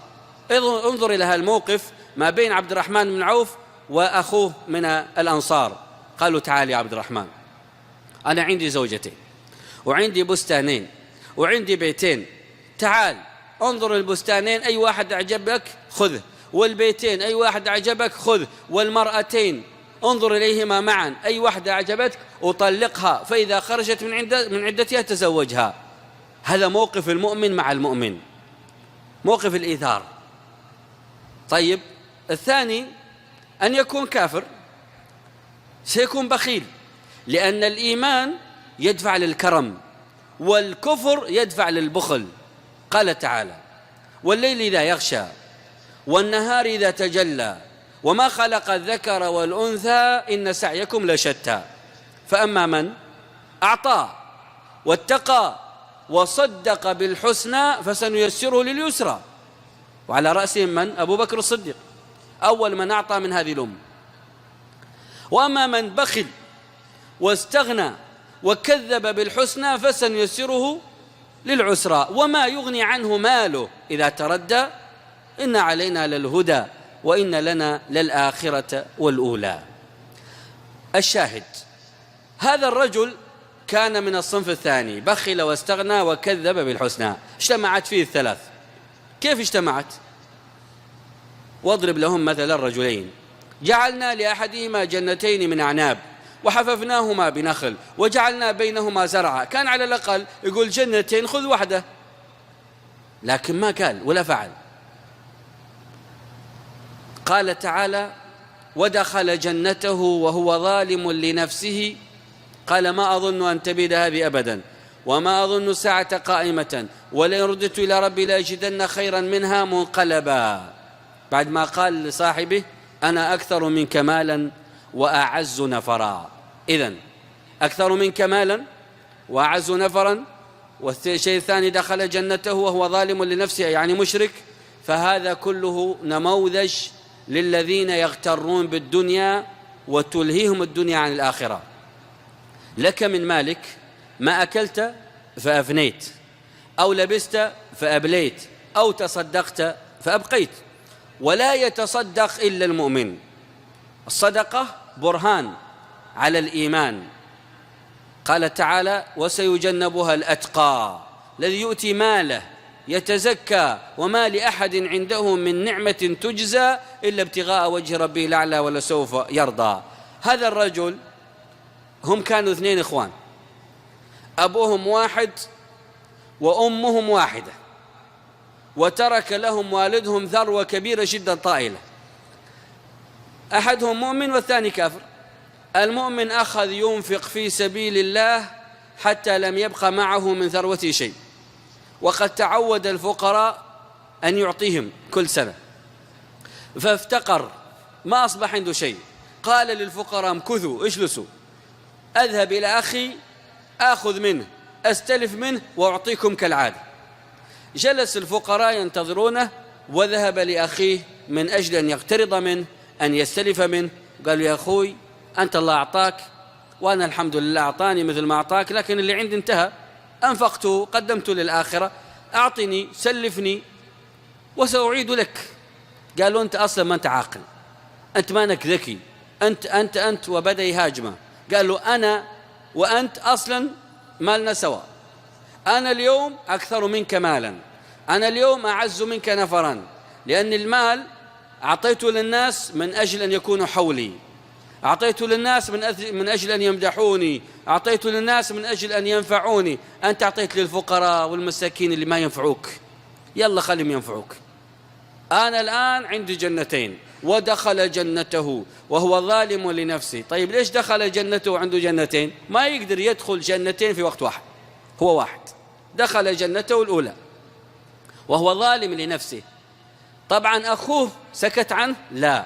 انظر إلى هذا الموقف ما بين عبد الرحمن بن عوف وأخوه من الأنصار. قالوا تعال يا عبد الرحمن، أنا عندي زوجتين وعندي بستانين وعندي بيتين، تعال انظر البستانين أي واحد أعجبك خذه، والبيتين أي واحد أعجبك خذه، والمرأتين انظر إليهما معا أي واحدة أعجبتك وطلقها، فإذا خرجت من عدتها تزوجها. هذا موقف المؤمن مع المؤمن، موقف الإيثار. طيب الثاني أن يكون كافر، سيكون بخيل، لأن الإيمان يدفع للكرم والكفر يدفع للبخل. قال تعالى والليل إذا يغشى والنهار إذا تجلى وما خلق الذكر والأنثى إن سعيكم لشتى. فأما من أعطى واتقى وصدق بالحسنى فسنيسره لليسرى. وعلى رأسهم من؟ أبو بكر الصديق، أول من أعطى من هذه الأمة. وأما من بخل واستغنى وكذب بالحسنى فسنيسره للعسرى. وما يغني عنه ماله إذا تردى إن علينا للهدى وإن لنا للآخرة والأولى. الشاهد هذا الرجل كان من الصنف الثاني، بخل واستغنى وكذب بالحسنى. اجتمعت فيه الثلاث. كيف اجتمعت؟ واضرب لهم مثلا رجلين جعلنا لأحدهما جنتين من أعناب وحففناهما بنخل وجعلنا بينهما زرعا. كان على الأقل يقول جنتين خذ واحدة، لكن ما قال ولا فعل. قال تعالى ودخل جنته وهو ظالم لنفسه قال ما أظن أن تبيد هذه أبدا وما أظن الساعة قائمة ولئن رددت إلى ربي لأجدن خيرا منها منقلبا. بعد ما قال لصاحبه أنا أكثر منك مالا وأعز نفرا. إذن أكثر منك مالا وأعز نفرا. والشيء الثاني دخل جنته وهو ظالم لنفسه يعني مشرك. فهذا كله نموذج للذين يغترون بالدنيا وتلهيهم الدنيا عن الآخرة. لك من مالك ما أكلت فأفنيت، أو لبست فأبليت، أو تصدقت فأبقيت. ولا يتصدق إلا المؤمن. الصدقة برهان على الإيمان. قال تعالى وسيجنبها الأتقى الذي يؤتي ماله يتزكى وما لأحد عنده من نعمة تجزى إلا ابتغاء وجه ربه الأعلى ولسوف يرضى. هذا الرجل هم كانوا اثنين إخوان، أبوهم واحد وأمهم واحدة، وترك لهم والدهم ثروة كبيرة جدا طائلة. أحدهم مؤمن والثاني كافر. المؤمن أخذ ينفق في سبيل الله حتى لم يبق معه من ثروته شيء، وقد تعود الفقراء أن يعطيهم كل سنة، فافتقر ما أصبح عنده شيء. قال للفقراء امكثوا اجلسوا، أذهب إلى أخي آخذ منه أستلف منه وأعطيكم كالعادة. جلس الفقراء ينتظرونه وذهب لأخيه من أجل أن يقترض منه أن يستلف منه. قالوا يا أخوي أنت الله أعطاك وأنا الحمد لله أعطاني مثل ما أعطاك، لكن اللي عندي انتهى، أنفقته قدمته للآخرة، أعطني سلفني وسأعيد لك. قالوا أنت أصلا ما أنت عاقل، أنت مانك ذكي، أنت وبدأ يهاجمه. قالوا أنا وأنت أصلا مالنا سوا، أنا اليوم أكثر منك مالا، أنا اليوم أعز منك نفرا، لأن المال أعطيته للناس من أجل أن يكونوا حولي، أعطيته للناس من أجل أن يمدحوني، أعطيته للناس من أجل أن ينفعوني. أنت أعطيت للفقراء والمساكين اللي ما ينفعوك، يلا خليهم ينفعوك. أنا الآن عندي جنتين ودخل جنته وهو ظالم لنفسه. طيب ليش دخل جنته وعنده جنتين؟ ما يقدر يدخل جنتين في وقت واحد، هو واحد. دخل جنته الأولى وهو ظالم لنفسه. طبعا أخوه سكت عنه؟ لا،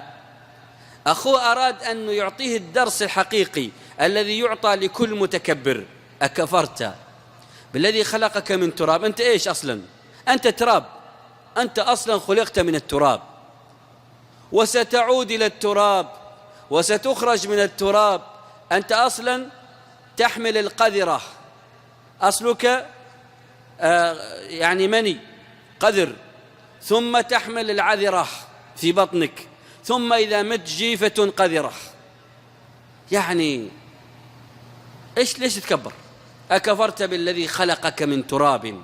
أخوه أراد أن يعطيه الدرس الحقيقي الذي يعطى لكل متكبر. أكفرت بالذي خلقك من تراب؟ أنت إيش أصلا؟ أنت تراب، أنت أصلا خلقت من التراب وستعود إلى التراب وستخرج من التراب. أنت أصلا تحمل القذرة، أصلك يعني مني قذر، ثم تحمل العذرة في بطنك، ثم إذا مت جيفة قذرة. يعني ليش تكبر؟ أكفرت بالذي خلقك من تراب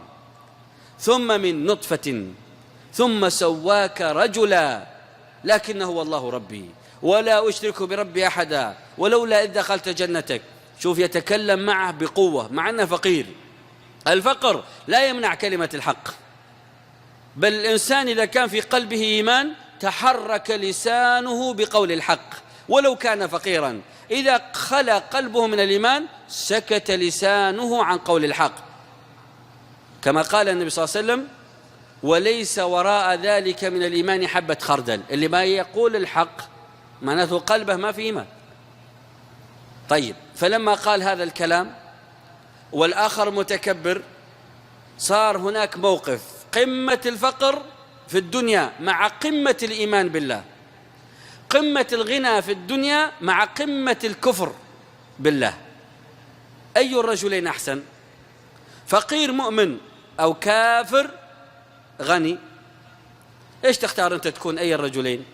ثم من نطفة ثم سواك رجلا لكنه هو الله ربي ولا أشرك بربي أحدا ولولا إذ دخلت جنتك. شوف يتكلم معه بقوة مع أنه فقير. الفقر لا يمنع كلمة الحق، بل الإنسان إذا كان في قلبه إيمان تحرك لسانه بقول الحق ولو كان فقيرا. إذا خلا قلبه من الإيمان سكت لسانه عن قول الحق، كما قال النبي صلى الله عليه وسلم: وليس وراء ذلك من الإيمان حبة خردل. اللي ما يقول الحق معناته قلبه ما في إيمان. طيب، فلما قال هذا الكلام والآخر متكبر صار هناك موقف قمة الفقر في الدنيا مع قمة الإيمان بالله، قمة الغنى في الدنيا مع قمة الكفر بالله. أي الرجلين أحسن؟ فقير مؤمن أو كافر غني؟ إيش تختار أنت تكون؟ أي الرجلين؟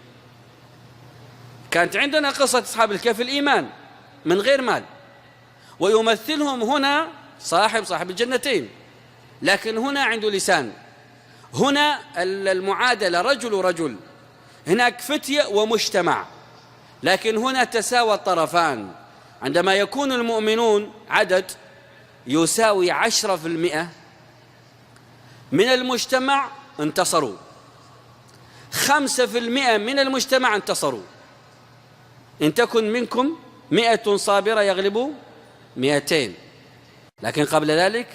كانت عندنا قصة أصحاب الكهف الإيمان من غير مال، ويمثلهم هنا صاحب الجنتين، لكن هنا عنده لسان. هنا المعادلة رجل، هناك فتية ومجتمع، لكن هنا تساوى الطرفان. عندما يكون المؤمنون عدد يساوي 10% من المجتمع انتصروا، 5% من المجتمع انتصروا. إن تكن منكم 100 صابرة يغلبوا 200، لكن قبل ذلك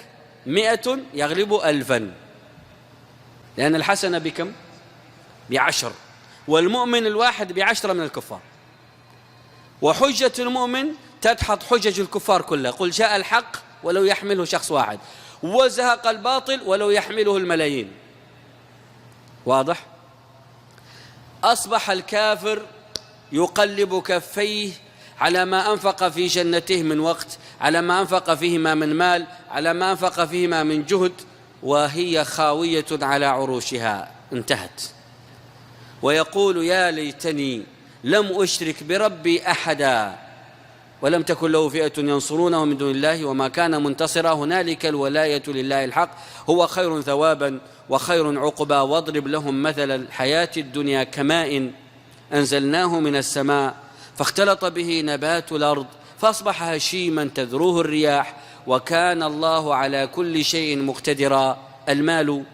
100 يغلبوا 1000، لأن الحسنة بكم؟ ب10، والمؤمن الواحد ب10 من الكفار. وحجة المؤمن تدحض حجج الكفار كلها. قل جاء الحق ولو يحمله شخص واحد، وزهق الباطل ولو يحمله الملايين. واضح؟ أصبح الكافر يقلب كفيه على ما أنفق في جنته من وقت، على ما أنفق فيهما من مال، على ما أنفق فيهما من جهد، وهي خاوية على عروشها، انتهت. ويقول: يا ليتني لم أشرك بربي أحدا ولم تكن له فئة ينصرونه من دون الله وما كان منتصرا. هنالك الولاية لله الحق هو خير ثوابا وخير عقبا. واضرب لهم مثل الحياة الدنيا كماء أنزلناه من السماء فاختلط به نبات الأرض فأصبح هشيما تذروه الرياح وكان الله على كل شيء مقتدرا. المال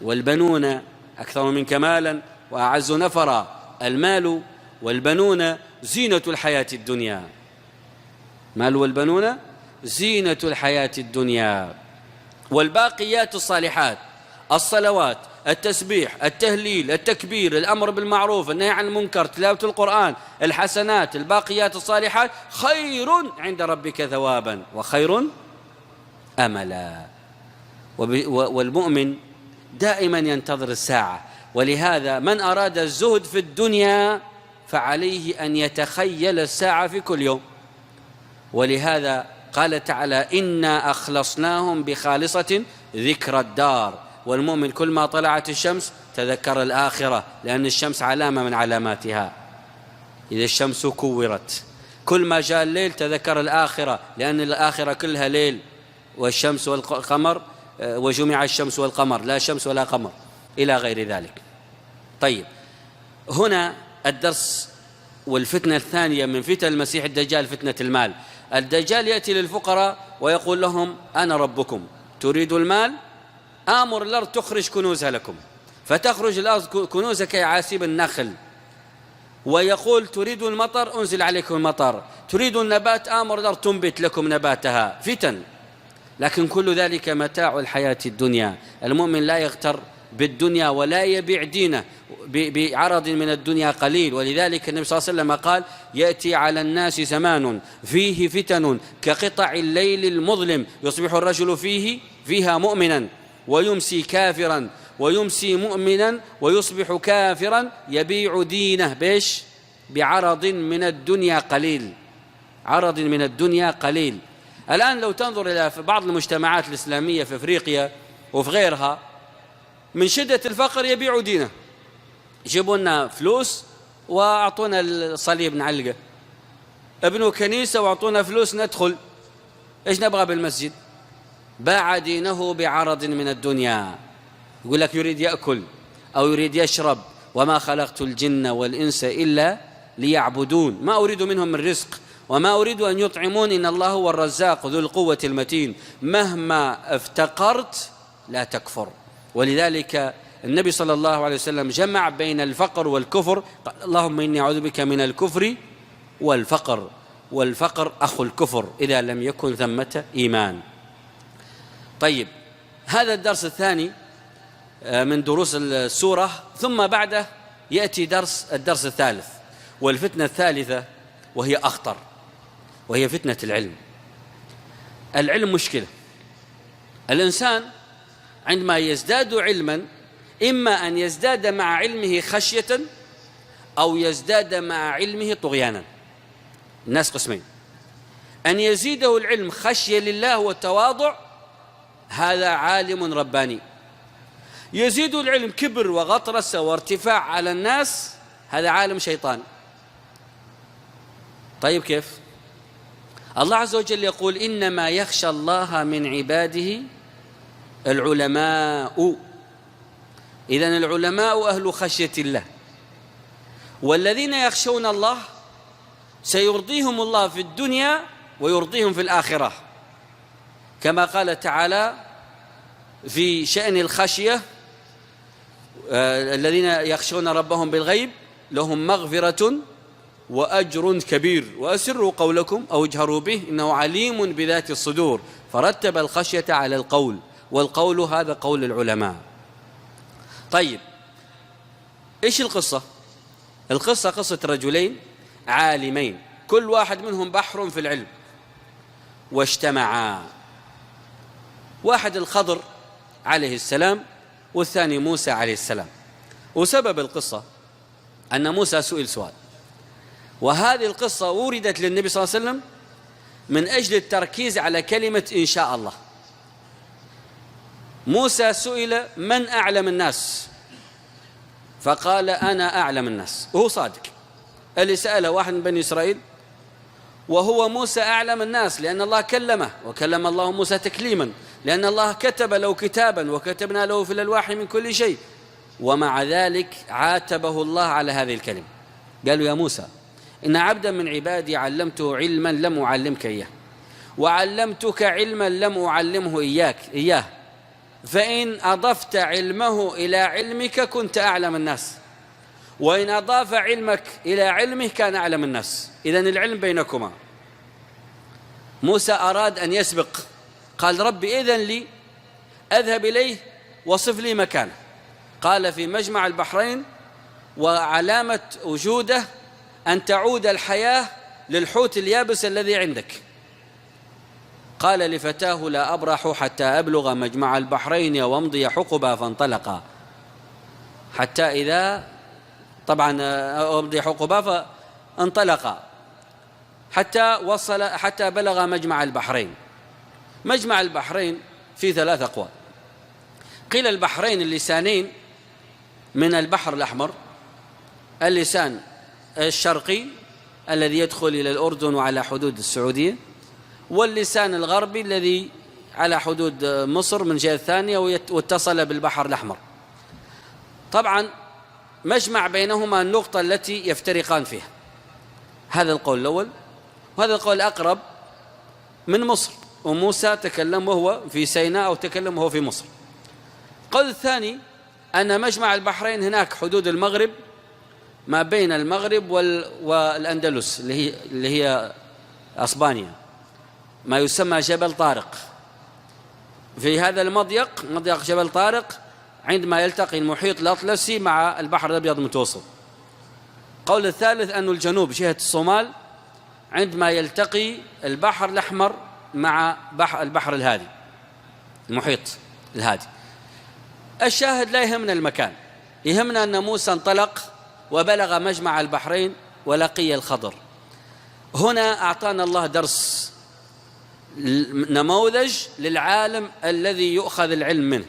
والبنون أكثر منك مالا وأعز نفرا. المال والبنون زينة الحياة الدنيا. مال والبنون زينة الحياة الدنيا. والباقيات الصالحات، الصلوات، التسبيح، التهليل، التكبير، الأمر بالمعروف، النهي عن المنكر، تلاوة القرآن، الحسنات، الباقيات الصالحات خير عند ربك ثوابا وخير أملا. والمؤمن دائما ينتظر الساعة. ولهذا من أراد الزهد في الدنيا فعليه أن يتخيل الساعة في كل يوم. ولهذا قال تعالى: إنا أخلصناهم بخالصة ذكر الدار. والمؤمن كل ما طلعت الشمس تذكر الآخرة، لأن الشمس علامة من علاماتها. إذا الشمس كورت، كل ما جاء الليل تذكر الآخرة، لأن الآخرة كلها ليل، والشمس والقمر، وجمع الشمس والقمر، لا شمس ولا قمر، إلى غير ذلك. طيب، هنا الدرس والفتنة الثانية من فتن المسيح الدجال فتنة المال. الدجال يأتي للفقراء ويقول لهم: أنا ربكم، تريد المال؟ آمر الأرض تخرج كنوزها لكم، فتخرج الأرض كنوزها كعاسيب النخل. ويقول: تريد المطر؟ أنزل عليكم المطر. تريد النبات؟ آمر الأرض تنبت لكم نباتها. فتن، لكن كل ذلك متاع الحياة الدنيا. المؤمن لا يغتر بالدنيا ولا يبيع دينه بعرض من الدنيا قليل. ولذلك النبي صلى الله عليه وسلم قال: يأتي على الناس زمان فيه فتن كقطع الليل المظلم، يصبح الرجل فيها مؤمنا ويمسي كافرا، ويمسي مؤمنا ويصبح كافرا، يبيع دينه بعرض من الدنيا قليل. عرض من الدنيا قليل. الآن لو تنظر إلى بعض المجتمعات الإسلامية في أفريقيا وفي غيرها، من شدة الفقر يبيعوا دينه، يجيبوا لنا فلوس وأعطونا الصليب نعلقه، ابنوا كنيسة وأعطونا فلوس ندخل، إيش نبغى بالمسجد؟ باع دينه بعرض من الدنيا. يقول لك يريد يأكل أو يريد يشرب، وما خلقت الجن والإنس إلا ليعبدون، ما أريد منهم من رزق وما أريد أن يطعمون، إن الله هو الرزاق ذو القوة المتين، مهما افتقرت لا تكفر. ولذلك النبي صلى الله عليه وسلم جمع بين الفقر والكفر، قال اللهم إني أعوذ بك من الكفر والفقر، والفقر أخو الكفر إذا لم يكن ثمة إيمان. طيب، هذا الدرس الثاني من دروس السورة، ثم بعده يأتي الدرس الثالث والفتنة الثالثة، وهي أخطر، وهي فتنة العلم. العلم مشكلة. الإنسان عندما يزداد علما إما أن يزداد مع علمه خشية أو يزداد مع علمه طغيانا. الناس قسمين: أن يزيده العلم خشية لله والتواضع، هذا عالم رباني. يزيد العلم كبر وغطرسة وارتفاع على الناس، هذا عالم شيطان. طيب كيف؟ الله عز وجل يقول إنما يخشى الله من عباده العلماء. إذن العلماء أهل خشية الله، والذين يخشون الله سيرضيهم الله في الدنيا ويرضيهم في الآخرة، كما قال تعالى في شأن الخشية: الذين يخشون ربهم بالغيب لهم مغفرة وأجر كبير، وأسروا قولكم أو اجهروا به إنه عليم بذات الصدور، فرتب الخشية على القول، والقول هذا قول العلماء. طيب، إيش القصة؟ القصة قصة رجلين عالمين، كل واحد منهم بحر في العلم، واجتمعا. واحد الخضر عليه السلام والثاني موسى عليه السلام. وسبب القصة أن موسى سئل سؤال، وهذه القصة وردت للنبي صلى الله عليه وسلم من أجل التركيز على كلمة إن شاء الله. موسى سئل من أعلم الناس؟ فقال أنا أعلم الناس، وهو صادق. اللي سأله واحد من بني إسرائيل، وهو موسى أعلم الناس، لأن الله كلمه، وكلم الله موسى تكليما، لأن الله كتب له كتابا وكتبنا له في الألواح من كل شيء، ومع ذلك عاتبه الله على هذه الكلمة. قالوا يا موسى إن عبدا من عبادي علمته علما لم أعلمك إياه، وعلمتك علما لم أعلمه إياه، فإن أضفت علمه إلى علمك كنت أعلم الناس، وإن أضاف علمك إلى علمه كان أعلم الناس. إذن العلم بينكما. موسى أراد أن يسبق، قال ربي إذن لي أذهب إليه وصف لي مكانه. قال في مجمع البحرين، وعلامة وجوده أن تعود الحياة للحوت اليابس الذي عندك. قال لفتاه لا أبرح حتى أبلغ مجمع البحرين وامضي حقبا، فانطلقا حتى إذا طبعا أمضي حقبا فانطلقا حتى بلغ مجمع البحرين. مجمع البحرين في 3 أقوال. قيل البحرين اللسانين من البحر الأحمر، اللسان الشرقي الذي يدخل إلى الأردن وعلى حدود السعودية، واللسان الغربي الذي على حدود مصر من جهة ثانية واتصل بالبحر الأحمر. طبعا مجمع بينهما النقطة التي يفترقان فيها. هذا القول الأول، وهذا القول الأقرب من مصر، وموسى تكلم وهو في سيناء أو تكلم وهو في مصر. القول الثاني أن مجمع البحرين هناك حدود المغرب، ما بين المغرب والأندلس اللي هي أسبانيا، ما يسمى جبل طارق. في هذا المضيق، مضيق جبل طارق، عندما يلتقي المحيط الأطلسي مع البحر الأبيض المتوسط. القول الثالث أن الجنوب جهة الصومال، عندما يلتقي البحر الأحمر مع البحر الهادي، المحيط الهادي. الشاهد لا يهمنا المكان، يهمنا أن موسى انطلق وبلغ مجمع البحرين ولقي الخضر. هنا أعطانا الله درس نموذج للعالم الذي يؤخذ العلم منه،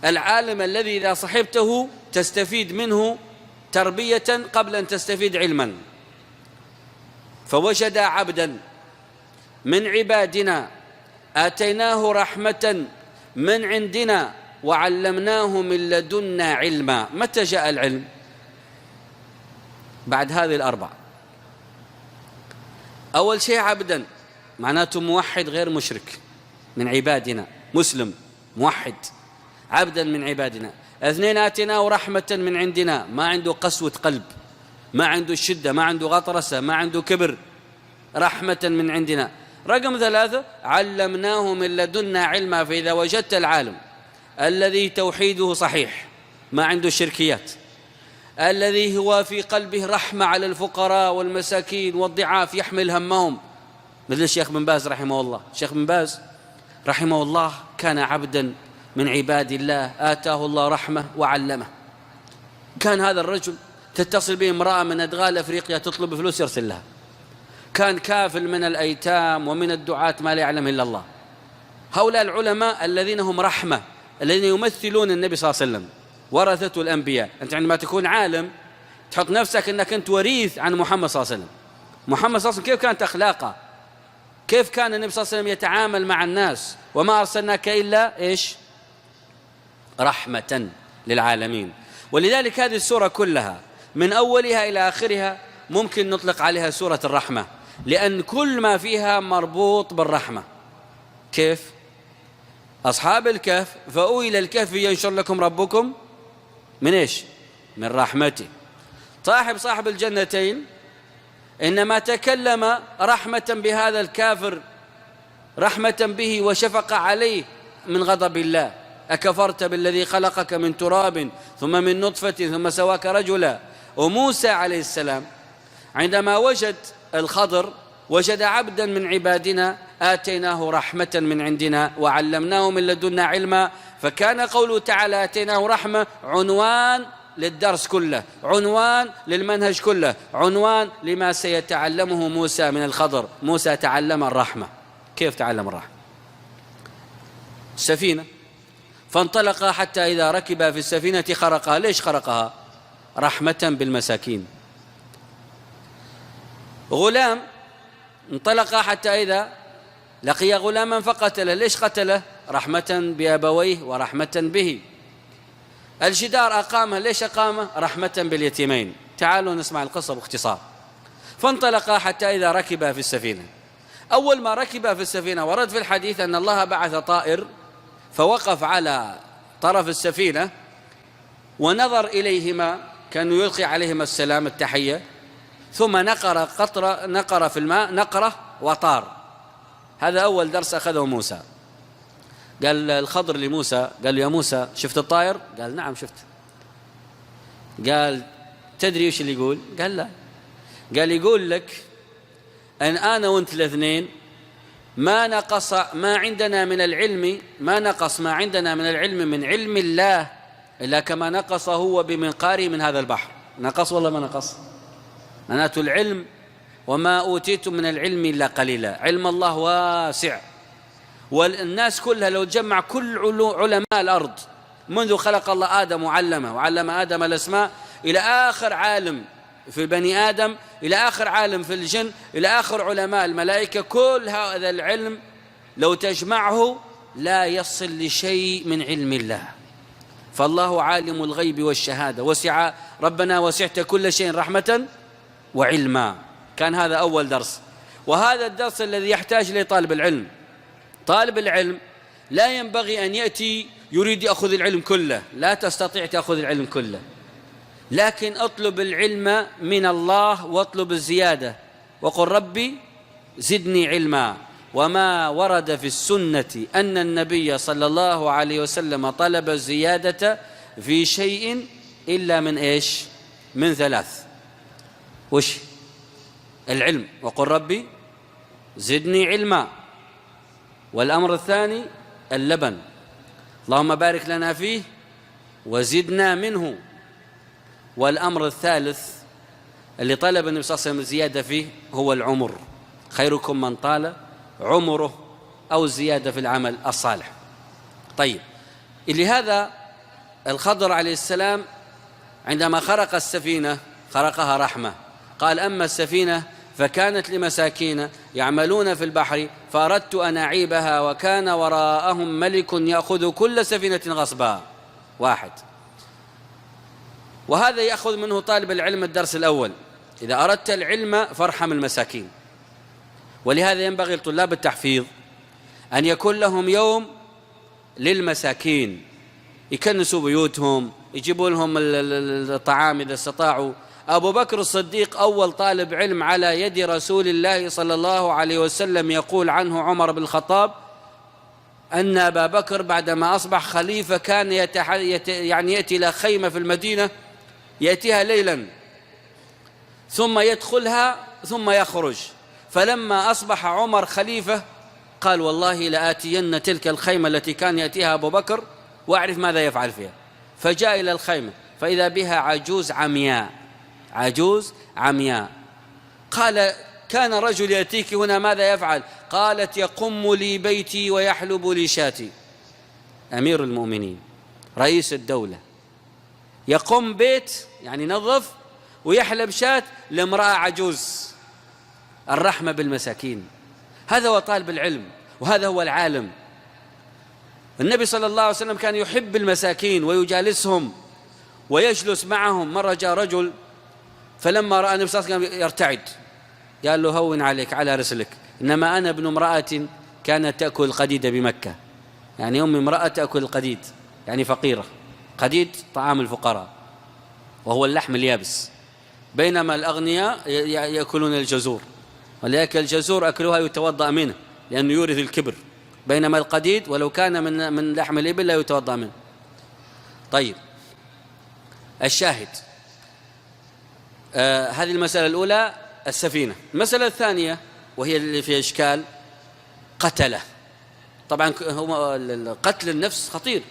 العالم الذي إذا صحبته تستفيد منه تربية قبل أن تستفيد علما. فوجد عبدا من عبادنا آتيناه رحمة من عندنا وعلمناه من لدنا علما. متى جاء العلم؟ بعد هذه الأربع. أول شيء عبدا، معناته موحد غير مشرك، من عبادنا، مسلم موحد، عبدا من عبادنا. اثنين، آتيناه رحمة من عندنا، ما عنده قسوة قلب، ما عنده الشدة، ما عنده غطرسة، ما عنده كبر، رحمة من عندنا. رقم ثلاثة، علمناه من لدنا علما. فإذا وجدت العالم الذي توحيده صحيح، ما عنده شركيات، الذي هو في قلبه رحمة على الفقراء والمساكين والضعاف، يحمل همهم، مثل الشيخ بن باز رحمه الله. الشيخ بن باز رحمه الله كان عبدا من عباد الله، آتاه الله رحمة وعلمه. كان هذا الرجل تتصل به امرأة من أدغال أفريقيا تطلب فلوس يرسل لها. كان كافل من الأيتام ومن الدعاة ما لا يعلم إلا الله. هؤلاء العلماء الذين هم رحمة، الذين يمثلون النبي صلى الله عليه وسلم، ورثة الأنبياء. أنت عندما تكون عالم تحط نفسك أنك أنت وريث عن محمد صلى الله عليه وسلم. محمد صلى الله عليه وسلم كيف كانت أخلاقه؟ كيف كان النبي صلى الله عليه وسلم يتعامل مع الناس؟ وما أرسلناك إلا إيش؟ رحمة للعالمين. ولذلك هذه السورة كلها من أولها إلى آخرها ممكن نطلق عليها سورة الرحمة، لأن كل ما فيها مربوط بالرحمة. كيف؟ أصحاب الكهف، فأووا إلى الكهف ينشر لكم ربكم من إيش؟ من رحمته. صاحب الجنتين إنما تكلم رحمة بهذا الكافر، رحمة به وشفق عليه من غضب الله. أكفرت بالذي خلقك من تراب ثم من نطفة ثم سواك رجلا. وموسى عليه السلام عندما وجد الخضر وجد عبدا من عبادنا آتيناه رحمة من عندنا وعلمناه من لدنا علما. فكان قوله تعالى آتيناه رحمة عنوان للدرس كله، عنوان للمنهج كله، عنوان لما سيتعلمه موسى من الخضر. موسى تعلم الرحمة. كيف تعلم الرحمة؟ السفينة، فانطلق حتى إذا ركب في السفينة خرقها. ليش خرقها؟ رحمة بالمساكين. غلام انطلق حتى إذا لقي غلاما فقتله. ليش قتله؟ رحمة بأبويه ورحمة به. الجدار أقامه. ليش أقامه؟ رحمة باليتيمين. تعالوا نسمع القصة باختصار. فانطلق حتى إذا ركب في السفينة. أول ما ركب في السفينة ورد في الحديث أن الله بعث طائر فوقف على طرف السفينة ونظر إليهما، كان يلقي عليهما السلام التحية، ثم نقر في الماء نقرة وطار. هذا أول درس أخذه موسى. قال الخضر لموسى، قال له يا موسى شفت الطائر؟ قال نعم شفت. قال تدري وش اللي يقول؟ قال لا. قال يقول لك أن أنا وأنت الاثنين ما نقص ما عندنا من العلم، ما نقص ما عندنا من العلم من علم الله إلا كما نقص هو بمنقاره من هذا البحر. نقص والله ما نقص؟ معناته العلم وما أوتيتم من العلم إلا قليلا. علم الله واسع، والناس كلها لو تجمع كل علماء الأرض منذ خلق الله آدم وعلمه وعلم آدم الأسماء إلى آخر عالم في بني آدم، إلى آخر عالم في الجن، إلى آخر علماء الملائكة، كل هذا العلم لو تجمعه لا يصل لشيء من علم الله. فالله عالم الغيب والشهادة، وسع ربنا وسعت كل شيء رحمة وعلما. كان هذا أول درس، وهذا الدرس الذي يحتاج إليه طالب العلم. طالب العلم لا ينبغي أن يأتي يريد يأخذ العلم كله، لا تستطيع تأخذ العلم كله، لكن اطلب العلم من الله واطلب الزيادة، وقل ربي زدني علما. وما ورد في السنة أن النبي صلى الله عليه وسلم طلب الزيادة في شيء إلا من إيش؟ من ثلاث. وش؟ العلم، وقل ربي زدني علما. والأمر الثاني اللبن، اللهم بارك لنا فيه وزدنا منه. والأمر الثالث اللي طلب النبي صلى الله عليه وسلم الزيادة فيه هو العمر. خيركم من طال عمره أو الزيادة في العمل الصالح. طيب، لهذا الخضر عليه السلام عندما خرق السفينة خرقها رحمة. قال: أما السفينة فكانت لمساكين يعملون في البحر فأردت أن أعيبها وكان وراءهم ملك يأخذ كل سفينة غصبا. واحد. وهذا يأخذ منه طالب العلم الدرس الأول: إذا أردت العلم فارحم المساكين. ولهذا ينبغي لطلاب التحفيظ أن يكون لهم يوم للمساكين، يكنسوا بيوتهم، يجيبوا لهم الطعام إذا استطاعوا. أبو بكر الصديق أول طالب علم على يد رسول الله صلى الله عليه وسلم، يقول عنه عمر بن الخطاب أن أبا بكر بعدما أصبح خليفة كان يأتي إلى خيمة في المدينة، يأتيها ليلا ثم يدخلها ثم يخرج. فلما أصبح عمر خليفة قال: والله لآتين تلك الخيمة التي كان يأتيها أبو بكر وأعرف ماذا يفعل فيها. فجاء إلى الخيمة فإذا بها عجوز عمياء، عجوز عمياء. قال: كان رجل يأتيك هنا ماذا يفعل؟ قالت: يقم لي بيتي ويحلب لي شاتي. أمير المؤمنين رئيس الدولة يقوم بيت يعني نظف ويحلب شات لامرأة عجوز. الرحمة بالمساكين، هذا هو طالب العلم وهذا هو العالم. النبي صلى الله عليه وسلم كان يحب المساكين ويجالسهم ويجلس معهم. مرة جاء رجل فلما رأى النبي صلى الله عليه وسلم يرتعد قال له: هون عليك على رسلك، إنما أنا ابن امرأة كانت تأكل القديد بمكة. يعني أم امرأة تأكل القديد، يعني فقيرة. قديد طعام الفقراء وهو اللحم اليابس، بينما الأغنياء يأكلون الجزور، ولذلك الجزور أكلها يتوضأ منه لأنه يورث الكبر، بينما القديد ولو كان من لحم الإبل لا يتوضأ منه. طيب، الشاهد هذه المسألة الأولى السفينة. المسألة الثانية وهي اللي فيها إشكال: قتله. طبعا قتل النفس خطير.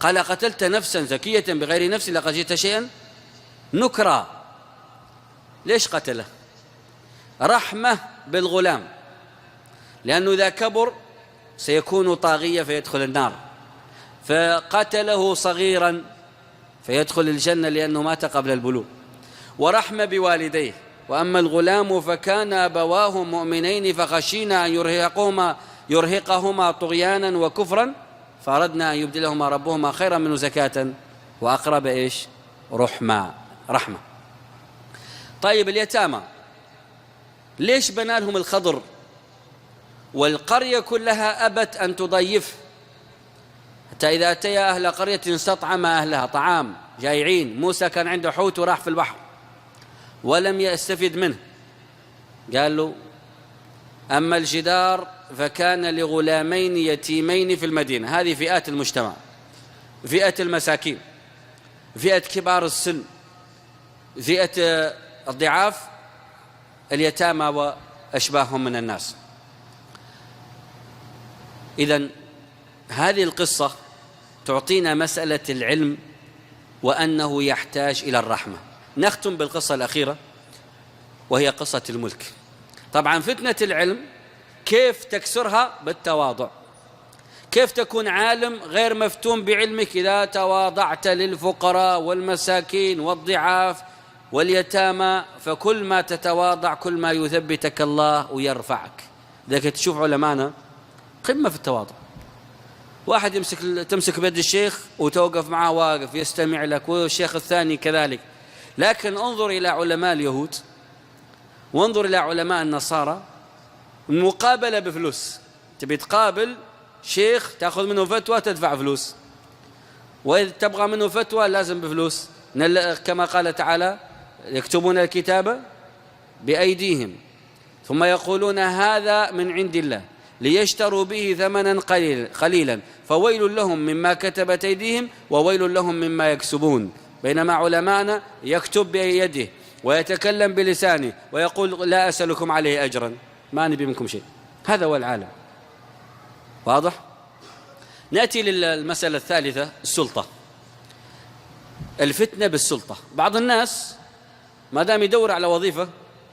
قال: قتلت نفسا زكية بغير نفس لقد جئت شيئا نكرا. ليش قتله؟ رحمة بالغلام، لأنه إذا كبر سيكون طاغية فيدخل النار، فقتله صغيرا فيدخل الجنة لأنه مات قبل البلوغ. ورحمة بوالديه: وأما الغلام فكان أبواه مؤمنين فخشينا أن يرهقهما طغيانا وكفرا فأردنا أن يبدلهما ربهما خيرا منه زكاة وأقرب إيش؟ رحمة. طيب، اليتامى ليش بنى لهم الخضر والقرية كلها أبت أن تضيف؟ حتى إذا أتيا أهل قرية استطعم أهلها طعام جائعين. موسى كان عنده حوت وراح في البحر ولم يستفد منه. قال له: أما الجدار فكان لغلامين يتيمين في المدينة. هذه فئات المجتمع: فئة المساكين، فئة كبار السن، فئة الضعاف، اليتامى وأشباههم من الناس. إذن هذه القصة تعطينا مسألة العلم وأنه يحتاج إلى الرحمة. نختم بالقصة الأخيرة وهي قصة الملك. طبعا فتنة العلم كيف تكسرها؟ بالتواضع. كيف تكون عالم غير مفتون بعلمك؟ إذا تواضعت للفقراء والمساكين والضعاف واليتامى، فكل ما تتواضع كل ما يثبتك الله ويرفعك. ذلك تشوف علمانا قمة في التواضع. واحد تمسك بيد الشيخ وتوقف معه واقف يستمع لك، والشيخ الثاني كذلك. لكن انظر إلى علماء اليهود وانظر إلى علماء النصارى، المقابلة بفلوس. تبي تقابل شيخ تأخذ منه فتوى تدفع فلوس، وإذا تبغى منه فتوى لازم بفلوس. كما قال تعالى: يكتبون الكتاب بأيديهم ثم يقولون هذا من عند الله ليشتروا به ثمنا قليلا فويل لهم مما كتبت أيديهم وويل لهم مما يكسبون. بينما علماءنا يكتب بيده ويتكلم بلسانه ويقول: لا أسألكم عليه أجرا، ما نبي منكم شيء. هذا هو العالم. واضح؟ نأتي للمسألة الثالثة: السلطة. الفتنة بالسلطة. بعض الناس ما دام يدور على وظيفة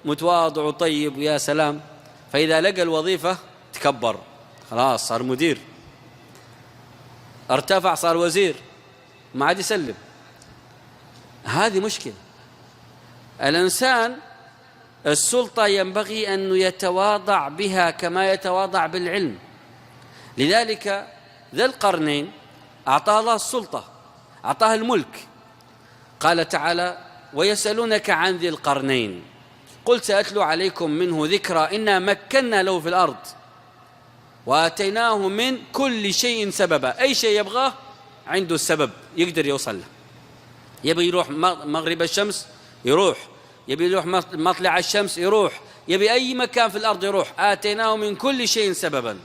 متواضع وطيب ويا سلام، فإذا لقى الوظيفة تكبر، خلاص صار مدير، ارتفع صار وزير، ما عاد يسلم. هذه مشكلة. الإنسان السلطة ينبغي أن يتواضع بها كما يتواضع بالعلم. لذلك ذا القرنين أعطاه الله السلطة، أعطاه الملك. قال تعالى: ويسألونك عن ذي القرنين قل سأتلو عليكم منه ذكرى إنا مكنا له في الأرض وآتيناه من كل شيء سببا. أي شيء يبغاه عنده السبب يقدر يوصل له. يبي يروح مغرب الشمس يروح، يبي يروح مطلع الشمس يروح، يبي أي مكان في الأرض يروح. آتيناه من كل شيء سببا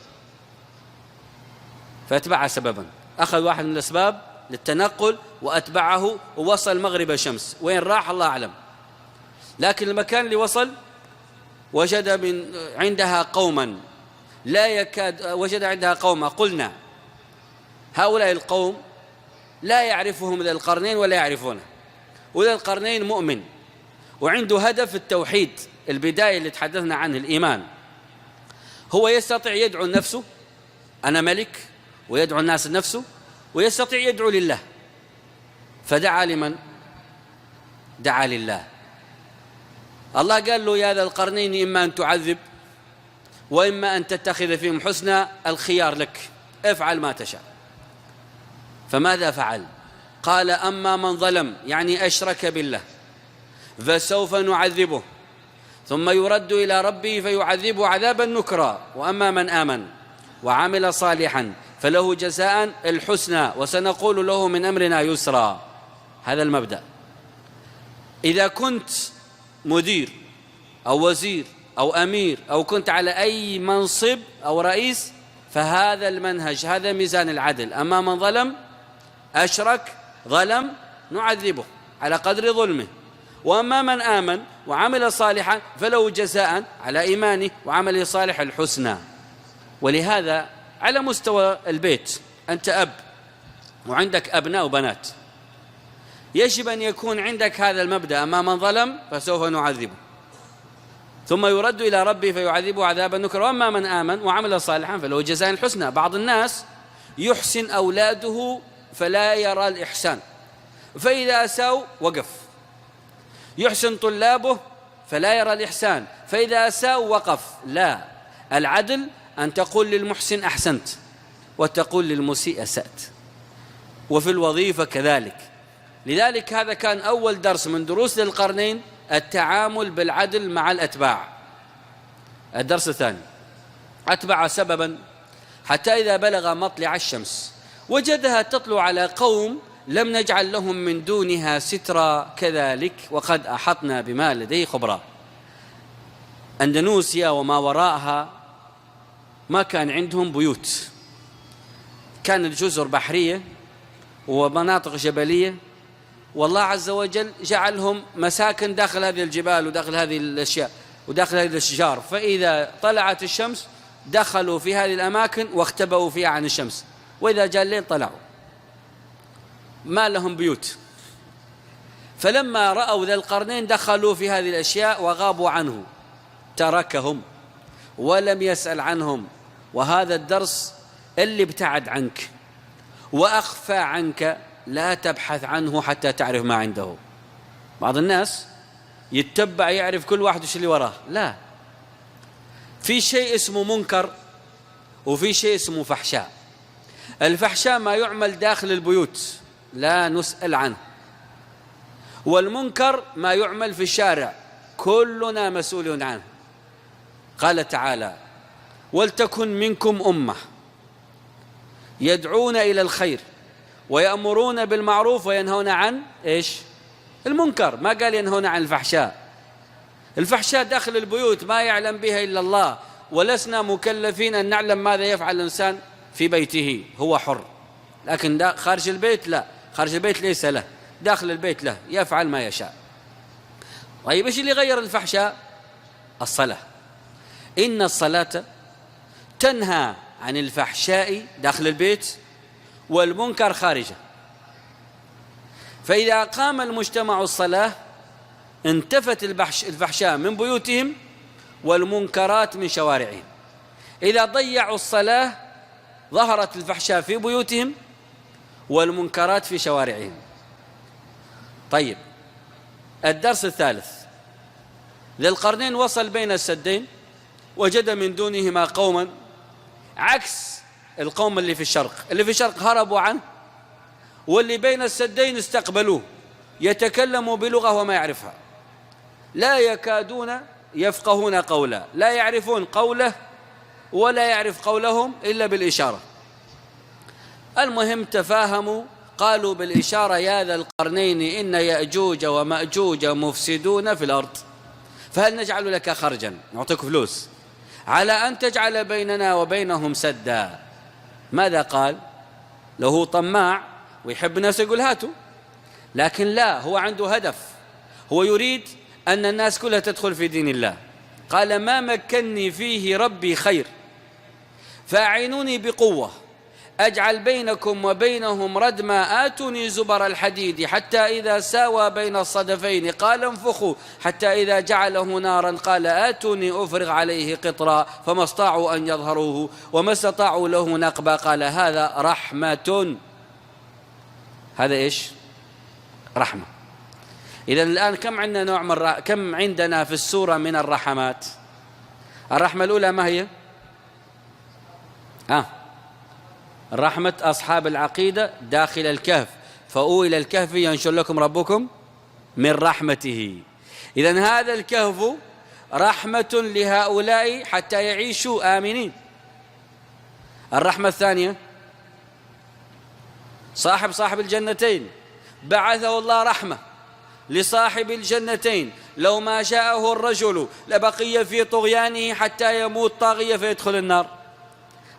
فأتبع سببا. أخذ واحد من الأسباب للتنقل وأتبعه ووصل مغرب الشمس. وين راح الله أعلم، لكن المكان اللي وصل وجد عندها قوما لا يكاد، وجد عندها قوما قلنا هؤلاء القوم لا يعرفهم ذا القرنين ولا يعرفونه. وذا القرنين مؤمن وعنده هدف التوحيد، البداية اللي تحدثنا عنه الإيمان. هو يستطيع يدعو نفسه أنا ملك، ويدعو الناس لنفسه، ويستطيع يدعو لله. فدعا لمن؟ دعا لله. الله قال له: يا ذا القرنين إما أن تعذب وإما أن تتخذ فيهم حسنا، الخيار لك، افعل ما تشاء. فماذا فعل؟ قال: أما من ظلم يعني أشرك بالله فسوف نعذبه ثم يرد إلى ربه فيعذبه عذابا نكرا، وأما من آمن وعمل صالحا فله جزاء الحسنى وسنقول له من أمرنا يسرا. هذا المبدأ. إذا كنت مدير أو وزير أو أمير أو كنت على أي منصب أو رئيس، فهذا المنهج، هذا ميزان العدل. أما من ظلم أشرك ظلم نعذبه على قدر ظلمه، وأما من آمن وعمل صالحا فله جزاء على إيمانه وعمله صالح الحسنى. ولهذا على مستوى البيت، أنت أب وعندك أبناء وبنات، يجب أن يكون عندك هذا المبدأ: أما من ظلم فسوف نعذبه ثم يرد إلى ربه فيعذبه عذابا نكرا، وأما من آمن وعمل صالحا فله جزاء الحسنى. بعض الناس يحسن أولاده فلا يرى الإحسان، فإذا أساءوا وقف. يحسن طلابه فلا يرى الإحسان، فإذا أساءوا وقف. لا، العدل أن تقول للمحسن أحسنت وتقول للمسيء أسأت. وفي الوظيفة كذلك. لذلك هذا كان أول درس من دروس القرنين، التعامل بالعدل مع الأتباع. الدرس الثاني: أتبع سببا حتى إذا بلغ مطلع الشمس وجدها تطلع على قوم لم نجعل لهم من دونها سترا كذلك وقد أحطنا بما لديه خبرا. أندونيسيا وما وراءها ما كان عندهم بيوت، كانت جزر بحرية ومناطق جبلية، والله عز وجل جعلهم مساكن داخل هذه الجبال وداخل هذه الأشياء وداخل هذه الأشجار. فإذا طلعت الشمس دخلوا في هذه الأماكن واختبأوا فيها عن الشمس، وإذا جاء الليل طلعوا. ما لهم بيوت. فلما رأوا ذا القرنين دخلوا في هذه الأشياء وغابوا عنه، تركهم ولم يسأل عنهم. وهذا الدرس اللي ابتعد عنك وأخفى عنك لا تبحث عنه حتى تعرف ما عنده. بعض الناس يتبع يعرف كل واحد وش اللي وراه. لا، في شيء اسمه منكر وفي شيء اسمه فحشاء. الفحشاء ما يعمل داخل البيوت لا نسأل عنه، والمنكر ما يعمل في الشارع كلنا مسؤول عنه. قال تعالى: ولتكن منكم أمة يدعون إلى الخير ويأمرون بالمعروف وينهون عن إيش؟ المنكر. ما قال ينهون عن الفحشاء. الفحشاء داخل البيوت ما يعلم بها إلا الله، ولسنا مكلفين أن نعلم ماذا يفعل الإنسان في بيته، هو حر. لكن خارج البيت لا، خارج البيت ليس له، داخل البيت له، يفعل ما يشاء. طيب إيش اللي غير الفحشاء؟ الصلاة. إن الصلاة تنهى عن الفحشاء داخل البيت والمنكر خارجه. فإذا قام المجتمع الصلاة انتفت الفحشاء من بيوتهم والمنكرات من شوارعهم. إذا ضيعوا الصلاة ظهرت الفحشاء في بيوتهم والمنكرات في شوارعهم. طيب، الدرس الثالث: ذي القرنين وصل بين السدين وجد من دونهما قوما، عكس القوم اللي في الشرق. اللي في الشرق هربوا عنه، واللي بين السدين استقبلوه، يتكلموا بلغة وما يعرفها، لا يكادون يفقهون قولا، لا يعرفون قوله ولا يعرف قولهم إلا بالإشارة. المهم تفاهموا، قالوا بالإشارة: يا ذا القرنين إن يأجوج ومأجوج مفسدون في الأرض، فهل نجعل لك خرجا، نعطيك فلوس، على أن تجعل بيننا وبينهم سدا؟ ماذا قال؟ له طماع ويحب الناس يقول هاتوا، لكن لا، هو عنده هدف، هو يريد أن الناس كلها تدخل في دين الله. قال: ما مكنني فيه ربي خير، فأعينوني بقوة أجعل بينكم وبينهم ردما، آتوني زبر الحديد حتى إذا ساوى بين الصدفين قال انفخوا، حتى إذا جعله نارا قال آتوني أفرغ عليه قطرا، فما استطاعوا أن يظهروه وما استطاعوا له نقبا. قال: هذا رحمة. هذا إيش؟ رحمة. إذن الآن كم عندنا في السورة من الرحمات؟ الرحمة الأولى ما هي؟ رحمة أصحاب العقيدة داخل الكهف، فأووا إلى الكهف ينشر لكم ربكم من رحمته. إذن هذا الكهف رحمة لهؤلاء حتى يعيشوا آمنين. الرحمة الثانية: صاحب الجنتين بعثه الله رحمة لصاحب الجنتين، لو ما شاءه الرجل لبقي في طغيانه حتى يموت طاغية فيدخل النار.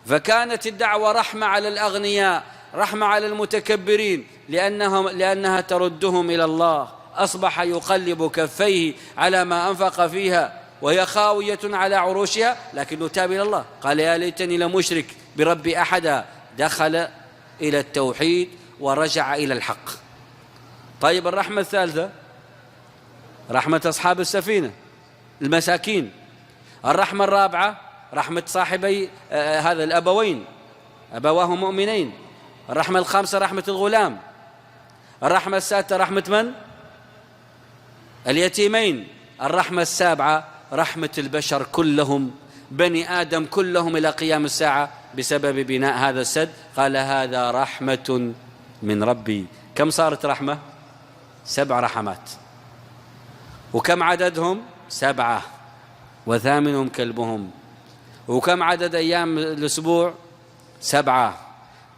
فكانت الدعوة رحمة على الأغنياء، رحمة على المتكبرين، لأنها تردهم إلى الله. أصبح يقلب كفيه على ما أنفق فيها وهي خاوية على عروشها، لكنه تاب إلى الله. قال: يا ليتني لم أشرك بربي أحدا. دخل إلى التوحيد ورجع إلى الحق. طيب، الرحمة الثالثة رحمة أصحاب السفينة المساكين. الرحمة الرابعة رحمة صاحبي هذا الأبوين، أبواه مؤمنين. الرحمة الخامسة رحمة الغلام. الرحمة السادسة رحمة من؟ اليتيمين. الرحمة السابعة رحمة البشر كلهم، بني آدم كلهم إلى قيام الساعة بسبب بناء هذا السد. قال: هذا رحمة من ربي. كم صارت رحمة؟ 7 رحمات. وكم عددهم؟ 7، وثامنهم كلبهم. وكم عدد أيام الأسبوع؟ 7.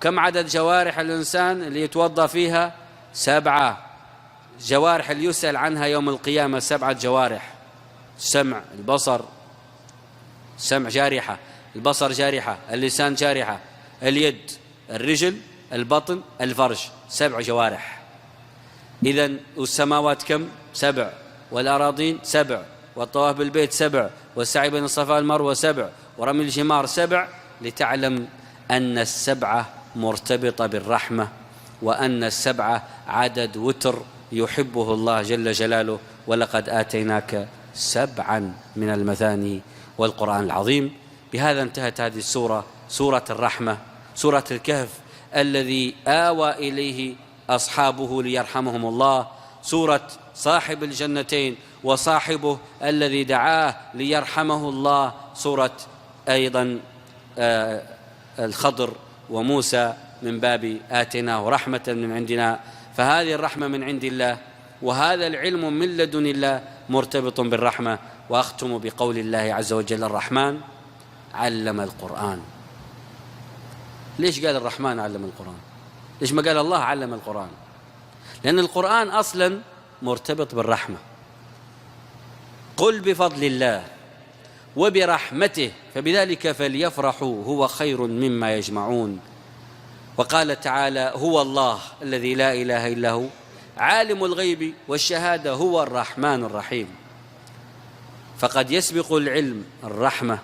كم عدد جوارح الإنسان اللي يتوضأ فيها؟ 7 جوارح اللي يسأل عنها يوم القيامة. 7 جوارح: السمع، البصر، السمع جارحة، البصر جارحة، اللسان جارحة، اليد، الرجل، البطن، الفرج. 7 جوارح. إذن والسماوات كم؟ 7، والأراضين 7، والطواف بالبيت 7، والسعي بين الصفا والمروة 7، ورمي الجمار 7. لتعلم أن 7 مرتبطة بالرحمة، وأن 7 عدد وتر يحبه الله جل جلاله. ولقد آتيناك 7 من المثاني والقرآن العظيم. بهذا انتهت هذه السورة، سورة الرحمة، سورة الكهف الذي آوى إليه أصحابه ليرحمهم الله، سورة صاحب الجنتين وصاحبه الذي دعاه ليرحمه الله، سورة أيضا الخضر وموسى من باب آتيناه رحمة من عندنا. فهذه الرحمة من عند الله، وهذا العلم من لدن الله مرتبط بالرحمة. وأختم بقول الله عز وجل: الرحمن علم القرآن. ليش قال الرحمن علم القرآن؟ ليش ما قال الله علم القرآن؟ لأن القرآن أصلا مرتبط بالرحمة. قل بفضل الله وبرحمته فبذلك فليفرحوا هو خير مما يجمعون. وقال تعالى: هو الله الذي لا إله إلا هو عالم الغيب والشهادة هو الرحمن الرحيم. فقد يسبق العلم الرحمة،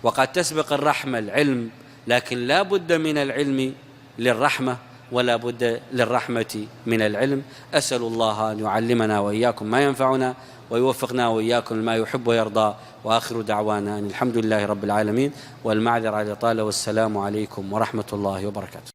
وقد تسبق الرحمة العلم، لكن لا بد من العلم للرحمة، ولا بد للرحمة من العلم. أسأل الله أن يعلمنا وإياكم ما ينفعنا ويوفقنا وإياكم لما يحب ويرضى. وآخر دعوانا أن الحمد لله رب العالمين، والمعذرة على الإطالة، والسلام عليكم ورحمة الله وبركاته.